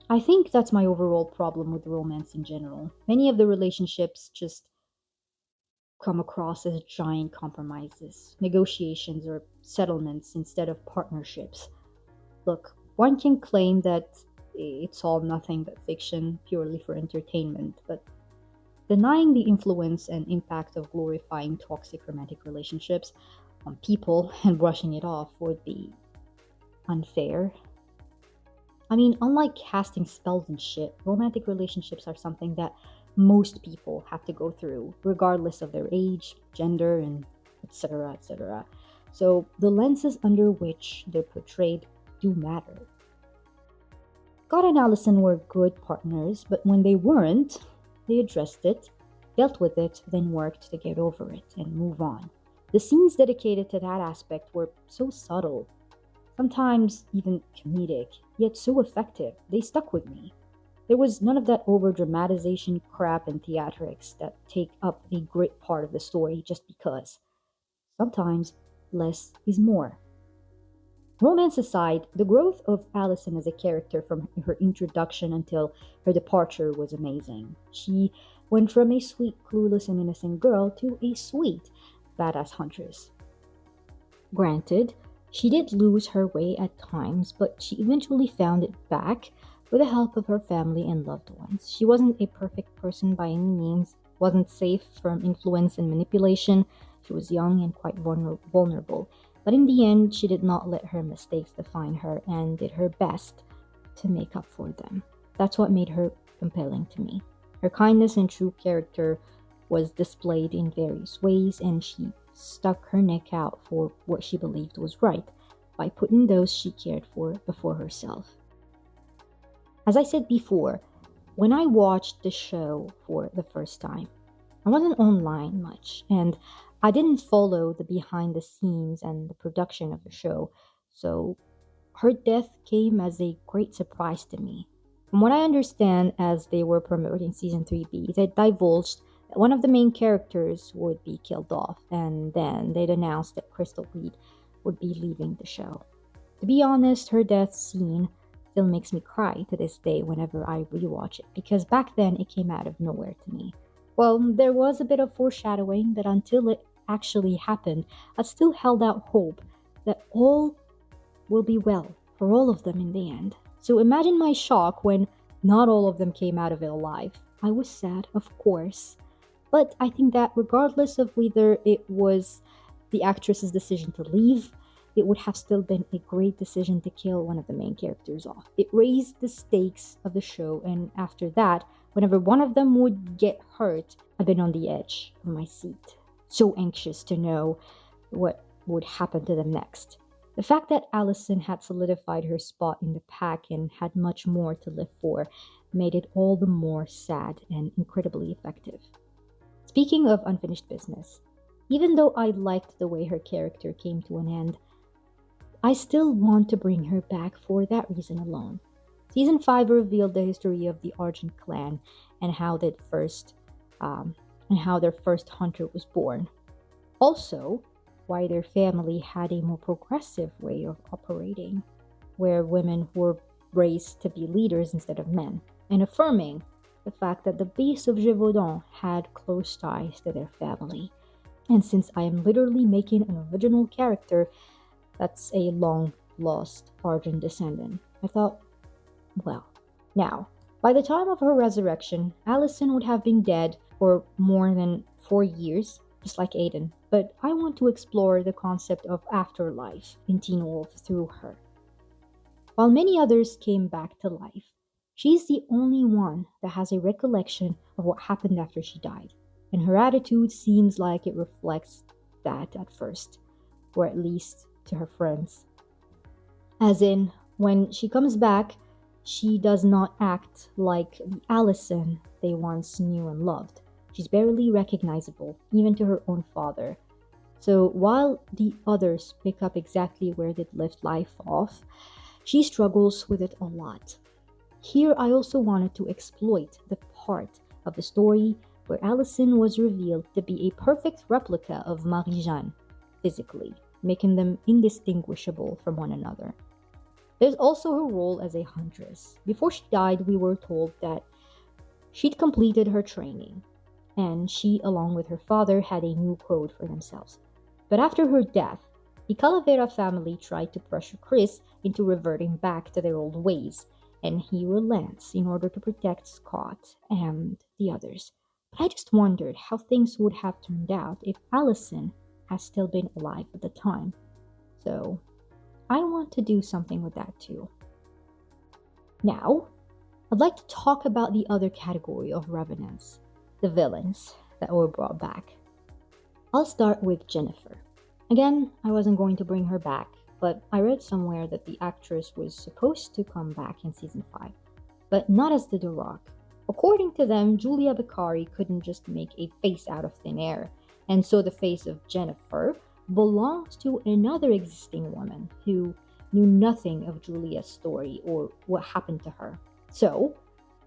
I think that's my overall problem with romance in general. Many of the relationships just come across as giant compromises, negotiations, or settlements instead of partnerships. Look, one can claim that it's all nothing but fiction purely for entertainment, but denying the influence and impact of glorifying toxic romantic relationships on people and brushing it off would be unfair. I mean, unlike casting spells and shit, romantic relationships are something that most people have to go through, regardless of their age, gender, and etc. etc. So the lenses under which they're portrayed do matter. Scott and Allison were good partners, but when they weren't, they addressed it, dealt with it, then worked to get over it and move on. The scenes dedicated to that aspect were so subtle, sometimes even comedic, yet so effective. They stuck with me. There was none of that over dramatization crap and theatrics that take up a great part of the story just because. Sometimes less is more. Romance aside, the growth of Allison as a character from her introduction until her departure was amazing. She went from a sweet, clueless, and innocent girl to a sweet, badass huntress. Granted, she did lose her way at times, but she eventually found it back with the help of her family and loved ones. She wasn't a perfect person by any means, wasn't safe from influence and manipulation. She was young and quite vulnerable. But in the end, she did not let her mistakes define her and did her best to make up for them. That's what made her compelling to me. Her kindness and true character was displayed in various ways, and she stuck her neck out for what she believed was right by putting those she cared for before herself. As I said before, when I watched the show for the first time, I wasn't online much, and I didn't follow the behind the scenes and the production of the show, so her death came as a great surprise to me. From what I understand, as they were promoting season 3B, they divulged that one of the main characters would be killed off, and then they'd announced that Crystal Reed would be leaving the show. To be honest, her death scene still makes me cry to this day whenever I rewatch it, because back then it came out of nowhere to me. Well, there was a bit of foreshadowing, but until it actually happened, I still held out hope that all will be well for all of them in the end. So imagine my shock when not all of them came out of it alive. I was sad, of course, but I think that regardless of whether it was the actress's decision to leave, it would have still been a great decision to kill one of the main characters off. It raised the stakes of the show, and after that, whenever one of them would get hurt, I've been on the edge of my seat, so anxious to know what would happen to them next. The fact that Allison had solidified her spot in the pack and had much more to live for made it all the more sad and incredibly effective. Speaking of unfinished business, even though I liked the way her character came to an end, I still want to bring her back for that reason alone. Season 5 revealed the history of the Argent clan and how their first hunter was born. Also, why their family had a more progressive way of operating, where women were raised to be leaders instead of men, and affirming the fact that the base of Gévaudan had close ties to their family. And since I am literally making an original character that's a long lost Argent descendant, I thought, well, now, by the time of her resurrection, Allison would have been dead for more than 4 years, just like Aiden. But I want to explore the concept of afterlife in Teen Wolf through her. While many others came back to life, she's the only one that has a recollection of what happened after she died, and her attitude seems like it reflects that at first, or at least to her friends. As in, when she comes back, she does not act like the Allison they once knew and loved. She's barely recognizable, even to her own father. So while the others pick up exactly where they'd left life off, she struggles with it a lot. Here, I also wanted to exploit the part of the story where Allison was revealed to be a perfect replica of Marie-Jeanne, physically, making them indistinguishable from one another. There's also her role as a huntress. Before she died, we were told that she'd completed her training, and she, along with her father, had a new code for themselves. But after her death, the Calavera family tried to pressure Chris into reverting back to their old ways, and he relents in order to protect Scott and the others. But I just wondered how things would have turned out if Allison had still been alive at the time. So I want to do something with that too. Now, I'd like to talk about the other category of revenants, the villains that were brought back. I'll start with Jennifer. Again, I wasn't going to bring her back, but I read somewhere that the actress was supposed to come back in season 5, but not as the Rock. According to them, Julia Beccari couldn't just make a face out of thin air, and so the face of Jennifer belongs to another existing woman who knew nothing of Julia's story or what happened to her. So,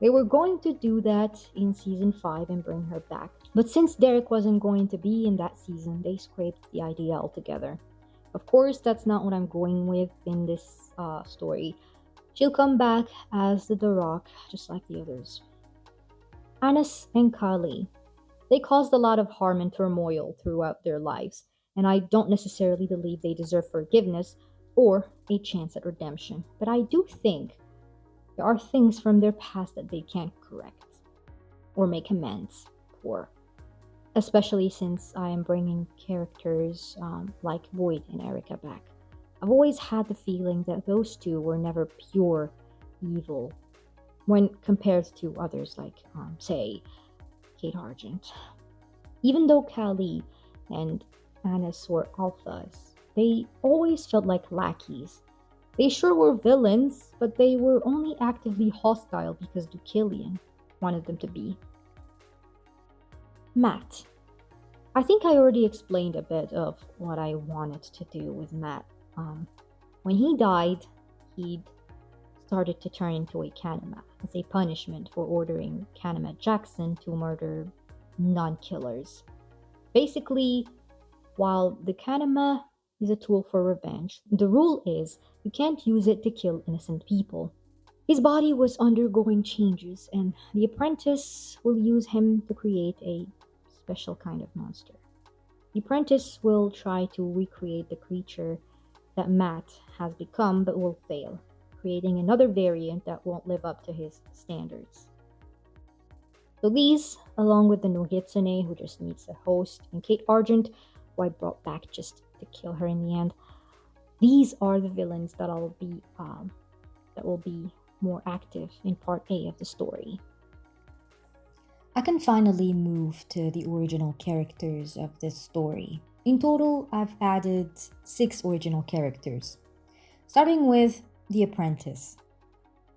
they were going to do that in season 5 and bring her back. But since Derek wasn't going to be in that season, they scraped the idea altogether. Of course, that's not what I'm going with in this story. She'll come back as the Rock, just like the others. Anas and Kali. They caused a lot of harm and turmoil throughout their lives, and I don't necessarily believe they deserve forgiveness or a chance at redemption. But I do think there are things from their past that they can't correct or make amends for, especially since I am bringing characters like Boyd and Erica back. I've always had the feeling that those two were never pure evil when compared to others like, say, Kate Argent. Even though Kali and Anis were alphas, they always felt like lackeys. They sure were villains, but they were only actively hostile because Dukalian wanted them to be. Matt. I think I already explained a bit of what I wanted to do with Matt. When he died, he'd started to turn into a Kanema as a punishment for ordering Kanema Jackson to murder non-killers. Basically, while the Kanema is a tool for revenge, the rule is you can't use it to kill innocent people. His body was undergoing changes, and the apprentice will use him to create a special kind of monster. The apprentice will try to recreate the creature that Matt has become, but will fail, creating another variant that won't live up to his standards. So these, along with the new Hitsune, who just needs a host, and Kate Argent, who I brought back just to kill her in the end, these are the villains that will be more active in part A of the story. I can finally move to the original characters of this story. In total, I've added 6 original characters, starting with the apprentice.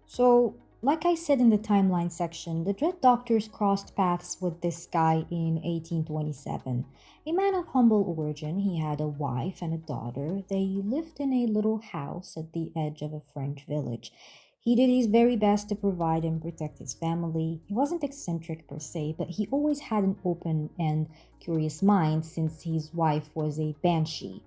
So, like I said in the timeline section, the Dread Doctors crossed paths with this guy in 1827. A man of humble origin, he had a wife and a daughter. They lived in a little house at the edge of a French village. He did his very best to provide and protect his family. He wasn't eccentric per se, but he always had an open and curious mind since his wife was a banshee.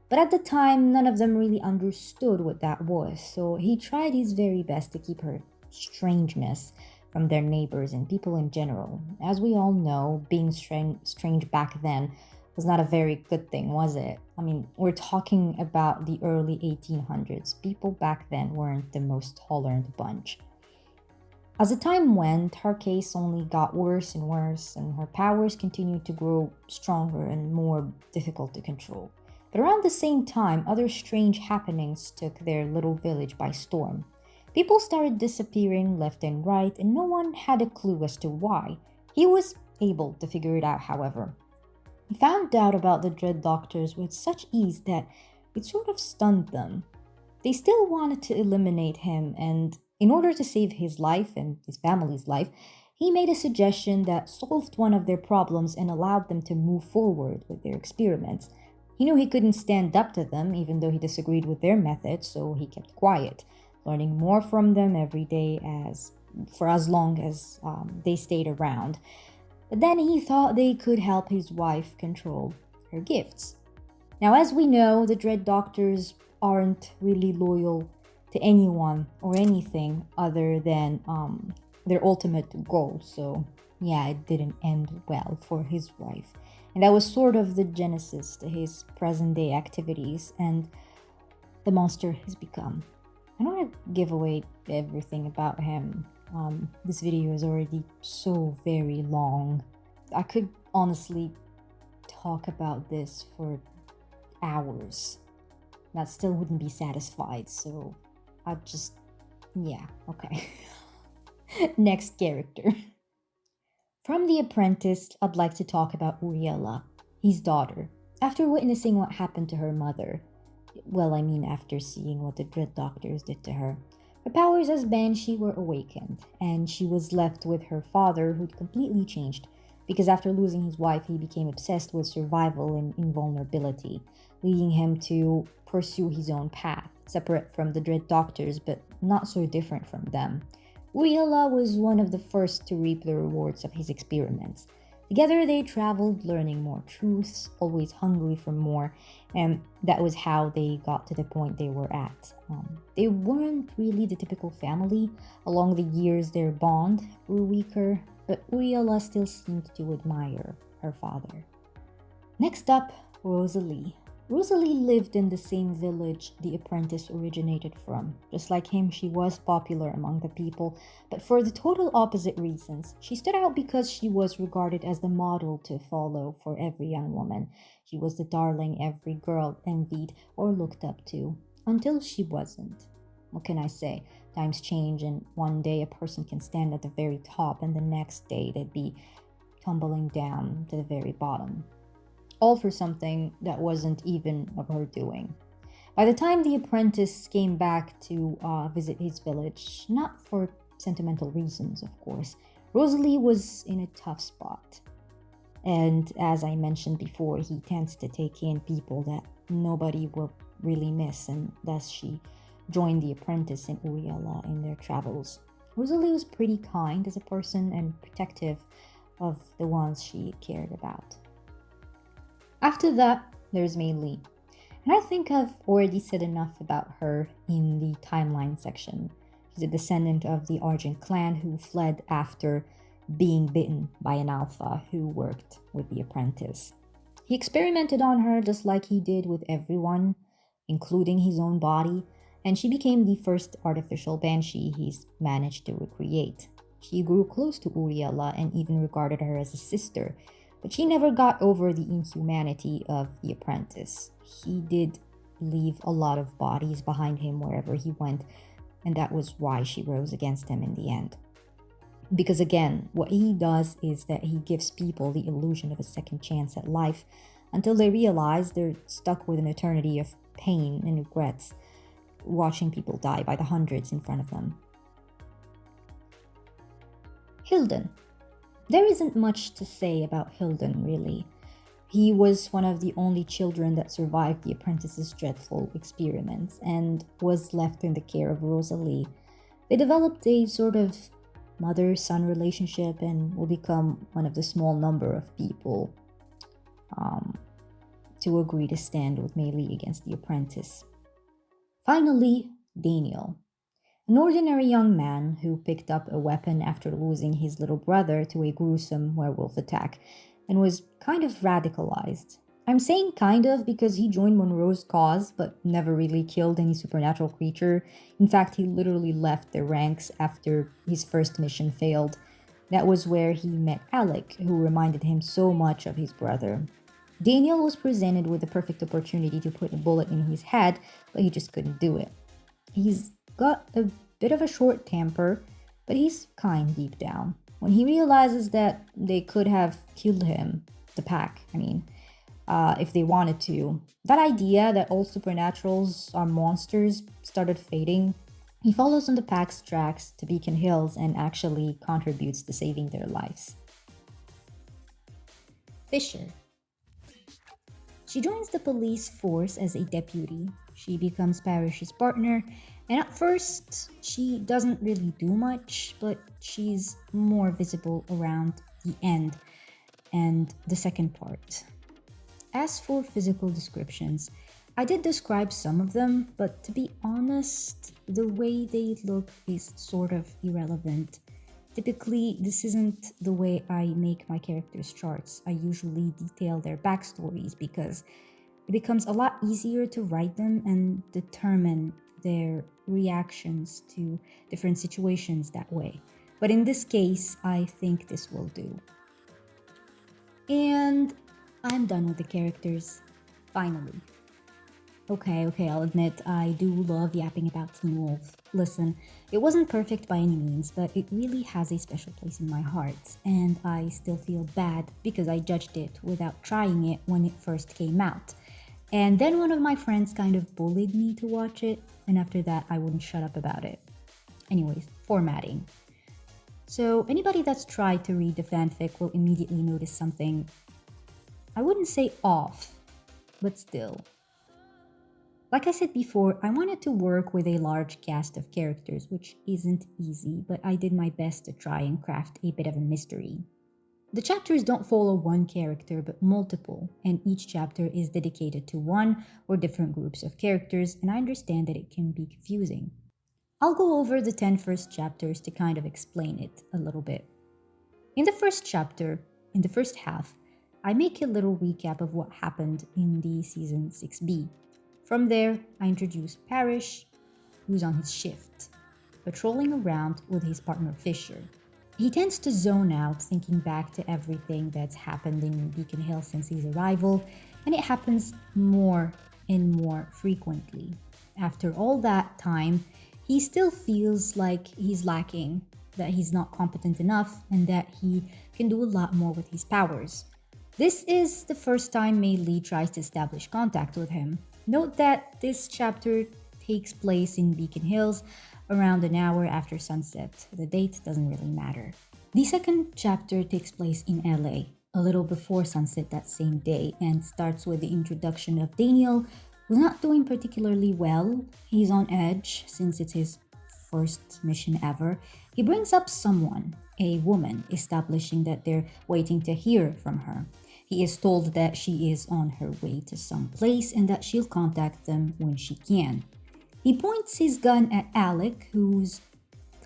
But at the time, none of them really understood what that was, so he tried his very best to keep her strangeness from their neighbors and people in general. As we all know, being strange back then was not a very good thing, was it? I mean, we're talking about the early 1800s. People back then weren't the most tolerant bunch. As the time went, her case only got worse and worse, and her powers continued to grow stronger and more difficult to control. But around the same time, other strange happenings took their little village by storm. People started disappearing left and right, and no one had a clue as to why. He was able to figure it out, however. He found out about the Dread Doctors with such ease that it sort of stunned them. They still wanted to eliminate him, and in order to save his life and his family's life, he made a suggestion that solved one of their problems and allowed them to move forward with their experiments. He knew he couldn't stand up to them, even though he disagreed with their methods, so he kept quiet, learning more from them every day for as long as they stayed around. But then he thought they could help his wife control her gifts. Now, as we know, the Dread Doctors aren't really loyal to anyone or anything other than their ultimate goal. So, yeah, it didn't end well for his wife. And that was sort of the genesis to his present day activities and the monster he's become. I don't want to give away everything about him. This video is already so very long. I could honestly talk about this for hours. That still wouldn't be satisfied, so I'd just, yeah, okay. Next character. From The Apprentice, I'd like to talk about Uriella, his daughter. After witnessing what happened to her mother, after seeing what the Dread Doctors did to her, her powers as Banshee were awakened, and she was left with her father, who'd completely changed, because after losing his wife, he became obsessed with survival and invulnerability, leading him to pursue his own path, separate from the Dread Doctors, but not so different from them. Uriella was one of the first to reap the rewards of his experiments. Together they traveled, learning more truths, always hungry for more, and that was how they got to the point they were at. They weren't really the typical family. Along the years, their bond grew weaker, but Uriella still seemed to admire her father. Next up, Rosalie. Rosalie lived in the same village the apprentice originated from. Just like him, she was popular among the people, but for the total opposite reasons. She stood out because she was regarded as the model to follow for every young woman. She was the darling every girl envied or looked up to, until she wasn't. What can I say? Times change, and one day a person can stand at the very top, and the next day they'd be tumbling down to the very bottom. All for something that wasn't even of her doing. By the time the apprentice came back to visit his village, not for sentimental reasons, of course, Rosalie was in a tough spot. And as I mentioned before, he tends to take in people that nobody will really miss, and thus she joined the apprentice and Uriella in their travels. Rosalie was pretty kind as a person and protective of the ones she cared about. After that, there's Malia, and I think I've already said enough about her in the timeline section. She's a descendant of the Argent clan who fled after being bitten by an alpha who worked with the apprentice. He experimented on her just like he did with everyone, including his own body, and she became the first artificial banshee he's managed to recreate. She grew close to Uriella and even regarded her as a sister, but she never got over the inhumanity of the apprentice. He did leave a lot of bodies behind him wherever he went, and that was why she rose against him in the end. Because again, what he does is that he gives people the illusion of a second chance at life until they realize they're stuck with an eternity of pain and regrets, watching people die by the hundreds in front of them. Hilden. There isn't much to say about Hilden, really. He was one of the only children that survived the apprentice's dreadful experiments and was left in the care of Rosalie. They developed a sort of mother-son relationship and will become one of the small number of people to agree to stand with Malia against the apprentice. Finally, Daniel. An ordinary young man who picked up a weapon after losing his little brother to a gruesome werewolf attack and was kind of radicalized. I'm saying kind of because he joined Monroe's cause but never really killed any supernatural creature. In fact, he literally left the ranks after his first mission failed. That was where he met Alec, who reminded him so much of his brother. Daniel was presented with the perfect opportunity to put a bullet in his head, but he just couldn't do it. He's got a bit of a short temper, but he's kind deep down. When he realizes that they could have killed him, the pack, if they wanted to, that idea that all supernaturals are monsters started fading. He follows on the pack's tracks to Beacon Hills and actually contributes to saving their lives. Fisher. She joins the police force as a deputy. She becomes Parrish's partner, and at first, she doesn't really do much, but she's more visible around the end and the second part. As for physical descriptions, I did describe some of them, but to be honest, the way they look is sort of irrelevant. Typically, this isn't the way I make my characters' charts. I usually detail their backstories because it becomes a lot easier to write them and determine their reactions to different situations that way. But in this case, I think this will do. And I'm done with the characters, finally. Okay, I'll admit I do love yapping about Teen Wolf. Listen, it wasn't perfect by any means, but it really has a special place in my heart, and I still feel bad because I judged it without trying it when it first came out. And then one of my friends kind of bullied me to watch it, and after that I wouldn't shut up about it. Anyways, formatting. So anybody that's tried to read the fanfic will immediately notice something, I wouldn't say off, but still. Like I said before, I wanted to work with a large cast of characters, which isn't easy, but I did my best to try and craft a bit of a mystery. The chapters don't follow one character, but multiple, and each chapter is dedicated to one or different groups of characters, and I understand that it can be confusing. I'll go over the 10 first chapters to kind of explain it a little bit. In the first chapter, in the first half, I make a little recap of what happened in the season 6B. From there, I introduce Parrish, who's on his shift, patrolling around with his partner Fisher. He tends to zone out, thinking back to everything that's happened in Beacon Hill since his arrival, and it happens more and more frequently. After all that time, he still feels like he's lacking, that he's not competent enough, and that he can do a lot more with his powers. This is the first time Mei Li tries to establish contact with him. Note that this chapter takes place in Beacon Hills around an hour after sunset. The date doesn't really matter. The second chapter takes place in LA, a little before sunset that same day, and starts with the introduction of Daniel, who's not doing particularly well. He's on edge since it's his first mission ever. He brings up someone, a woman, establishing that they're waiting to hear from her. He is told that she is on her way to some place and that she'll contact them when she can. He points his gun at Alec, who's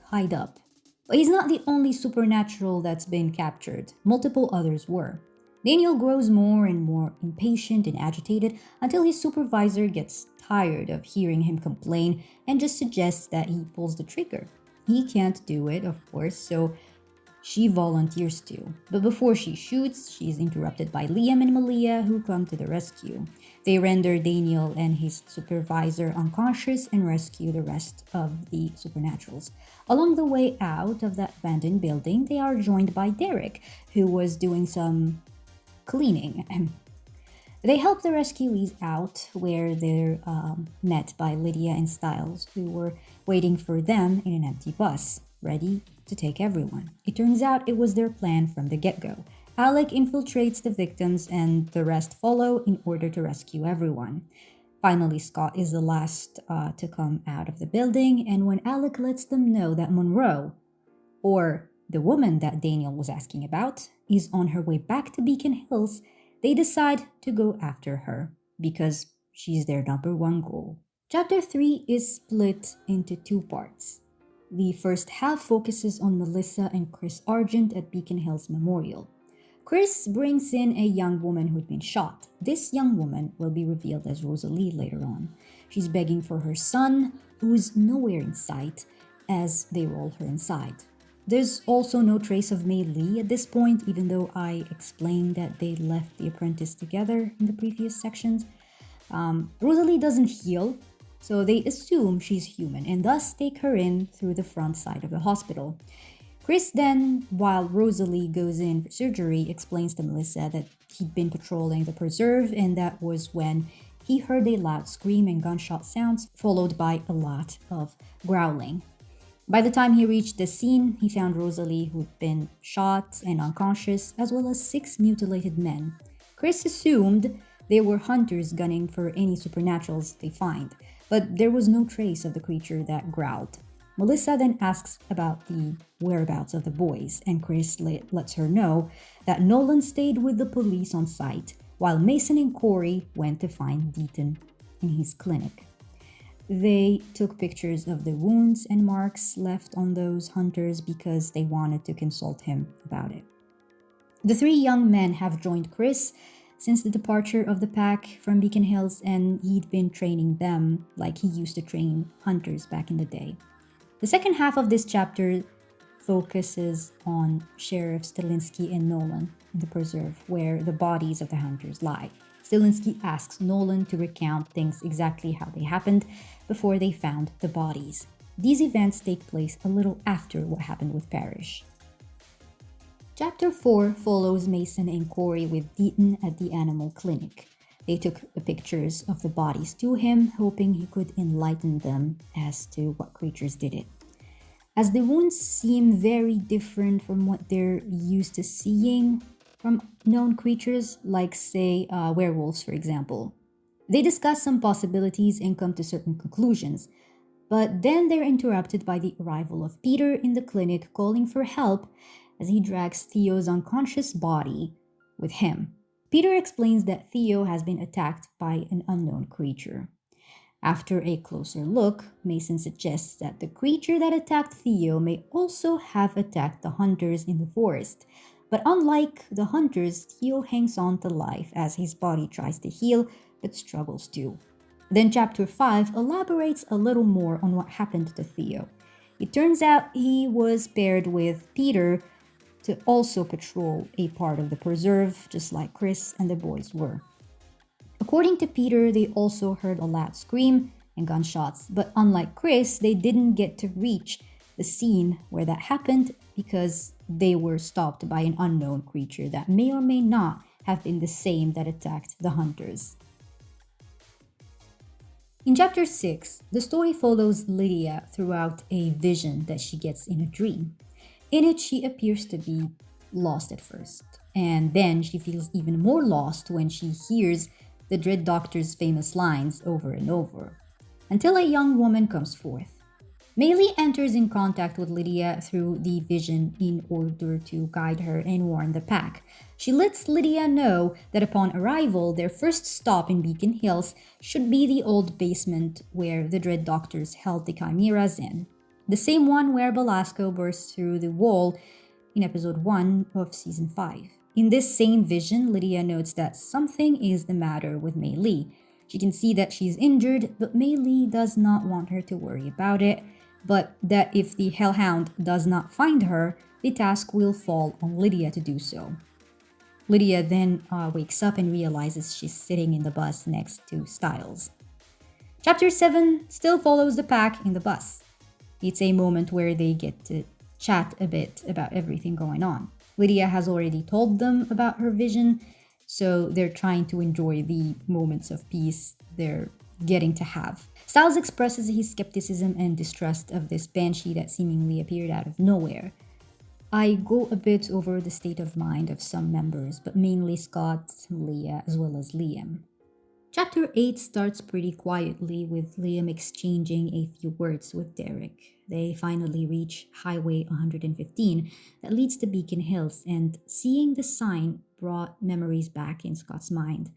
tied up. But he's not the only supernatural that's been captured. Multiple others were. Daniel grows more and more impatient and agitated until his supervisor gets tired of hearing him complain and just suggests that he pulls the trigger. He can't do it, of course, so she volunteers to. But before she shoots, she's interrupted by Liam and Malia, who come to the rescue. They render Daniel and his supervisor unconscious and rescue the rest of the supernaturals. Along the way out of that abandoned building, they are joined by Derek, who was doing some cleaning. They help the rescuees out, where they're met by Lydia and Stiles, who were waiting for them in an empty bus, ready to take everyone. It turns out it was their plan from the get-go. Alec infiltrates the victims and the rest follow in order to rescue everyone. Finally, Scott is the last to come out of the building, and when Alec lets them know that Monroe, or the woman that Daniel was asking about, is on her way back to Beacon Hills, they decide to go after her because she's their number one goal. Chapter 3 is split into 2 parts. The first half focuses on Melissa and Chris Argent at Beacon Hills Memorial. Chris brings in a young woman who'd been shot. This young woman will be revealed as Rosalie later on. She's begging for her son, who's nowhere in sight, as they roll her inside. There's also no trace of Malia at this point, even though I explained that they left the apprentice together in the previous sections. Rosalie doesn't heal, so they assume she's human and thus take her in through the front side of the hospital. Chris then, while Rosalie goes in for surgery, explains to Melissa that he'd been patrolling the preserve and that was when he heard a loud scream and gunshot sounds, followed by a lot of growling. By the time he reached the scene, he found Rosalie, who'd been shot and unconscious, as well as 6 mutilated men. Chris assumed they were hunters gunning for any supernaturals they find, but there was no trace of the creature that growled. Melissa then asks about the whereabouts of the boys, and Chris lets her know that Nolan stayed with the police on site, while Mason and Corey went to find Deaton in his clinic. They took pictures of the wounds and marks left on those hunters because they wanted to consult him about it. The 3 young men have joined Chris since the departure of the pack from Beacon Hills, and he'd been training them like he used to train hunters back in the day. The second half of this chapter focuses on Sheriff Stilinski and Nolan in the preserve where the bodies of the hunters lie. Stilinski asks Nolan to recount things exactly how they happened before they found the bodies. These events take place a little after what happened with Parrish. Chapter 4 follows Mason and Corey with Deaton at the animal clinic. They took the pictures of the bodies to him, hoping he could enlighten them as to what creatures did it. As the wounds seem very different from what they're used to seeing from known creatures, like say werewolves for example, they discuss some possibilities and come to certain conclusions, but then they're interrupted by the arrival of Peter in the clinic calling for help as he drags Theo's unconscious body with him. Peter explains that Theo has been attacked by an unknown creature. After a closer look, Mason suggests that the creature that attacked Theo may also have attacked the hunters in the forest. But unlike the hunters, Theo hangs on to life as his body tries to heal but struggles to. Then chapter 5 elaborates a little more on what happened to Theo. It turns out he was paired with Peter to also patrol a part of the preserve, just like Chris and the boys were. According to Peter, they also heard a loud scream and gunshots, but unlike Chris, they didn't get to reach the scene where that happened because they were stopped by an unknown creature that may or may not have been the same that attacked the hunters. In chapter 6, the story follows Lydia throughout a vision that she gets in a dream. In it, she appears to be lost at first, and then she feels even more lost when she hears the Dread Doctor's famous lines over and over, until a young woman comes forth. Malia enters in contact with Lydia through the vision in order to guide her and warn the pack. She lets Lydia know that upon arrival, their first stop in Beacon Hills should be the old basement where the Dread Doctors held the Chimeras in. The same one where Belasco burst through the wall in episode 1 of season 5. In this same vision, Lydia notes that something is the matter with Mei Li. She can see that she's injured, but Mei Li does not want her to worry about it, but that if the Hellhound does not find her, the task will fall on Lydia to do so. Lydia then wakes up and realizes she's sitting in the bus next to Stiles. Chapter 7 still follows the pack in the bus. It's a moment where they get to chat a bit about everything going on. Lydia has already told them about her vision, so they're trying to enjoy the moments of peace they're getting to have. Stiles expresses his skepticism and distrust of this banshee that seemingly appeared out of nowhere. I go a bit over the state of mind of some members, but mainly Scott, Malia, as well as Liam. Chapter 8 starts pretty quietly with Liam exchanging a few words with Derek. They finally reach Highway 115 that leads to Beacon Hills, and seeing the sign brought memories back in Scott's mind.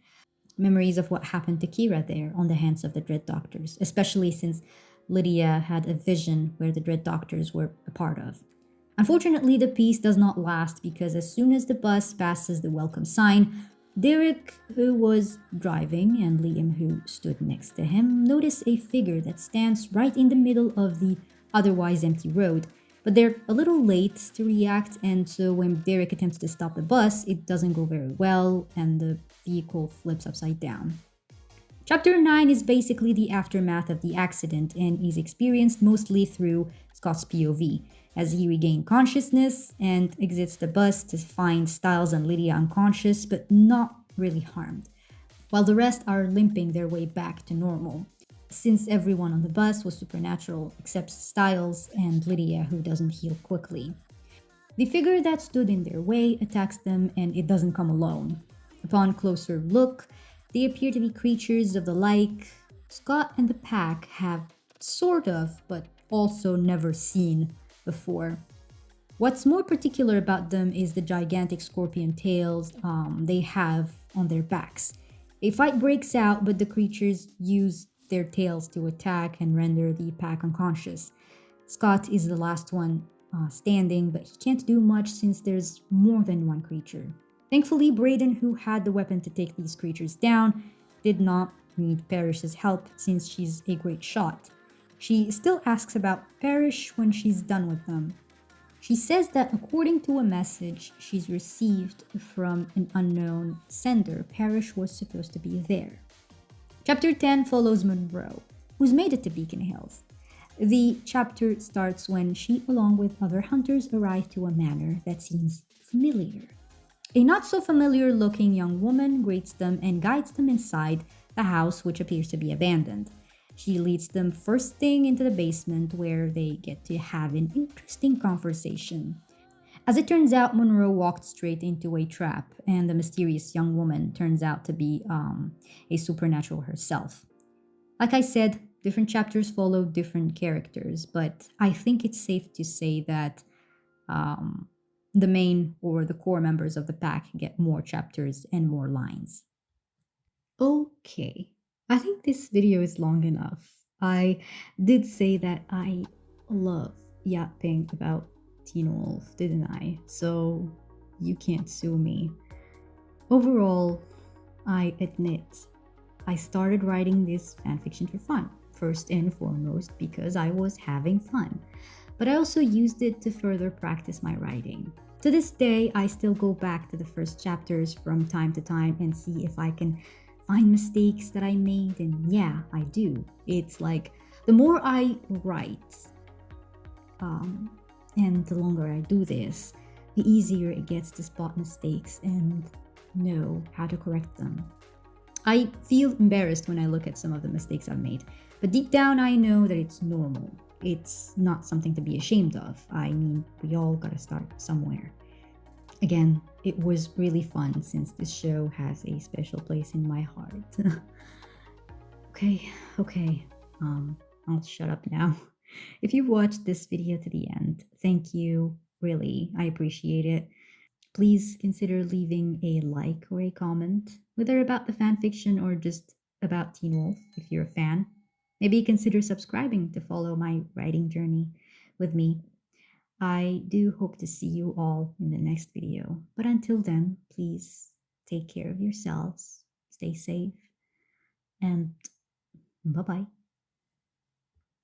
Memories of what happened to Kira there on the hands of the Dread Doctors, especially since Lydia had a vision where the Dread Doctors were a part of. Unfortunately, the peace does not last because as soon as the bus passes the welcome sign, Derek, who was driving, and Liam, who stood next to him, notice a figure that stands right in the middle of the otherwise empty road. But they're a little late to react, and so when Derek attempts to stop the bus, it doesn't go very well, and the vehicle flips upside down. Chapter 9 is basically the aftermath of the accident and is experienced mostly through Scott's POV, as he regains consciousness and exits the bus to find Stiles and Lydia unconscious but not really harmed, while the rest are limping their way back to normal. Since everyone on the bus was supernatural except Stiles and Lydia, who doesn't heal quickly. The figure that stood in their way attacks them, and it doesn't come alone. Upon closer look, they appear to be creatures of the like Scott and the pack have sort of, but also never seen before. What's more particular about them is the gigantic scorpion tails they have on their backs. A fight breaks out, but the creatures use their tails to attack and render the pack unconscious. Scott is the last one standing, but he can't do much since there's more than one creature. Thankfully, Braden, who had the weapon to take these creatures down, did not need Parrish's help since she's a great shot. She still asks about Parrish when she's done with them. She says that according to a message she's received from an unknown sender, Parrish was supposed to be there. Chapter 10 follows Monroe, who's made it to Beacon Hills. The chapter starts when she, along with other hunters, arrive to a manor that seems familiar. A not so familiar looking young woman greets them and guides them inside the house, which appears to be abandoned. She leads them first thing into the basement where they get to have an interesting conversation. As it turns out, Monroe walked straight into a trap, and the mysterious young woman turns out to be a supernatural herself. Like I said, different chapters follow different characters, but I think it's safe to say that the main or the core members of the pack get more chapters and more lines. Okay, I think this video is long enough. I did say that I love yapping about Teen Wolf, didn't I? So you can't sue me. Overall, I admit I started writing this fanfiction for fun, first and foremost because I was having fun, but I also used it to further practice my writing. To this day, I still go back to the first chapters from time to time and see if I can find mistakes that I made, and yeah, I do. It's like the more I write, and the longer I do this, the easier it gets to spot mistakes and know how to correct them. I feel embarrassed when I look at some of the mistakes I've made, but deep down I know that it's normal. It's not something to be ashamed of. I mean, we all gotta start somewhere. Again, it was really fun since this show has a special place in my heart. Okay, I'll shut up now. If you watched this video to the end, thank you. Really, I appreciate it. Please consider leaving a like or a comment, whether about the fanfiction or just about Teen Wolf if you're a fan. Maybe consider subscribing to follow my writing journey with me. I do hope to see you all in the next video. But until then, please take care of yourselves, stay safe, and bye bye.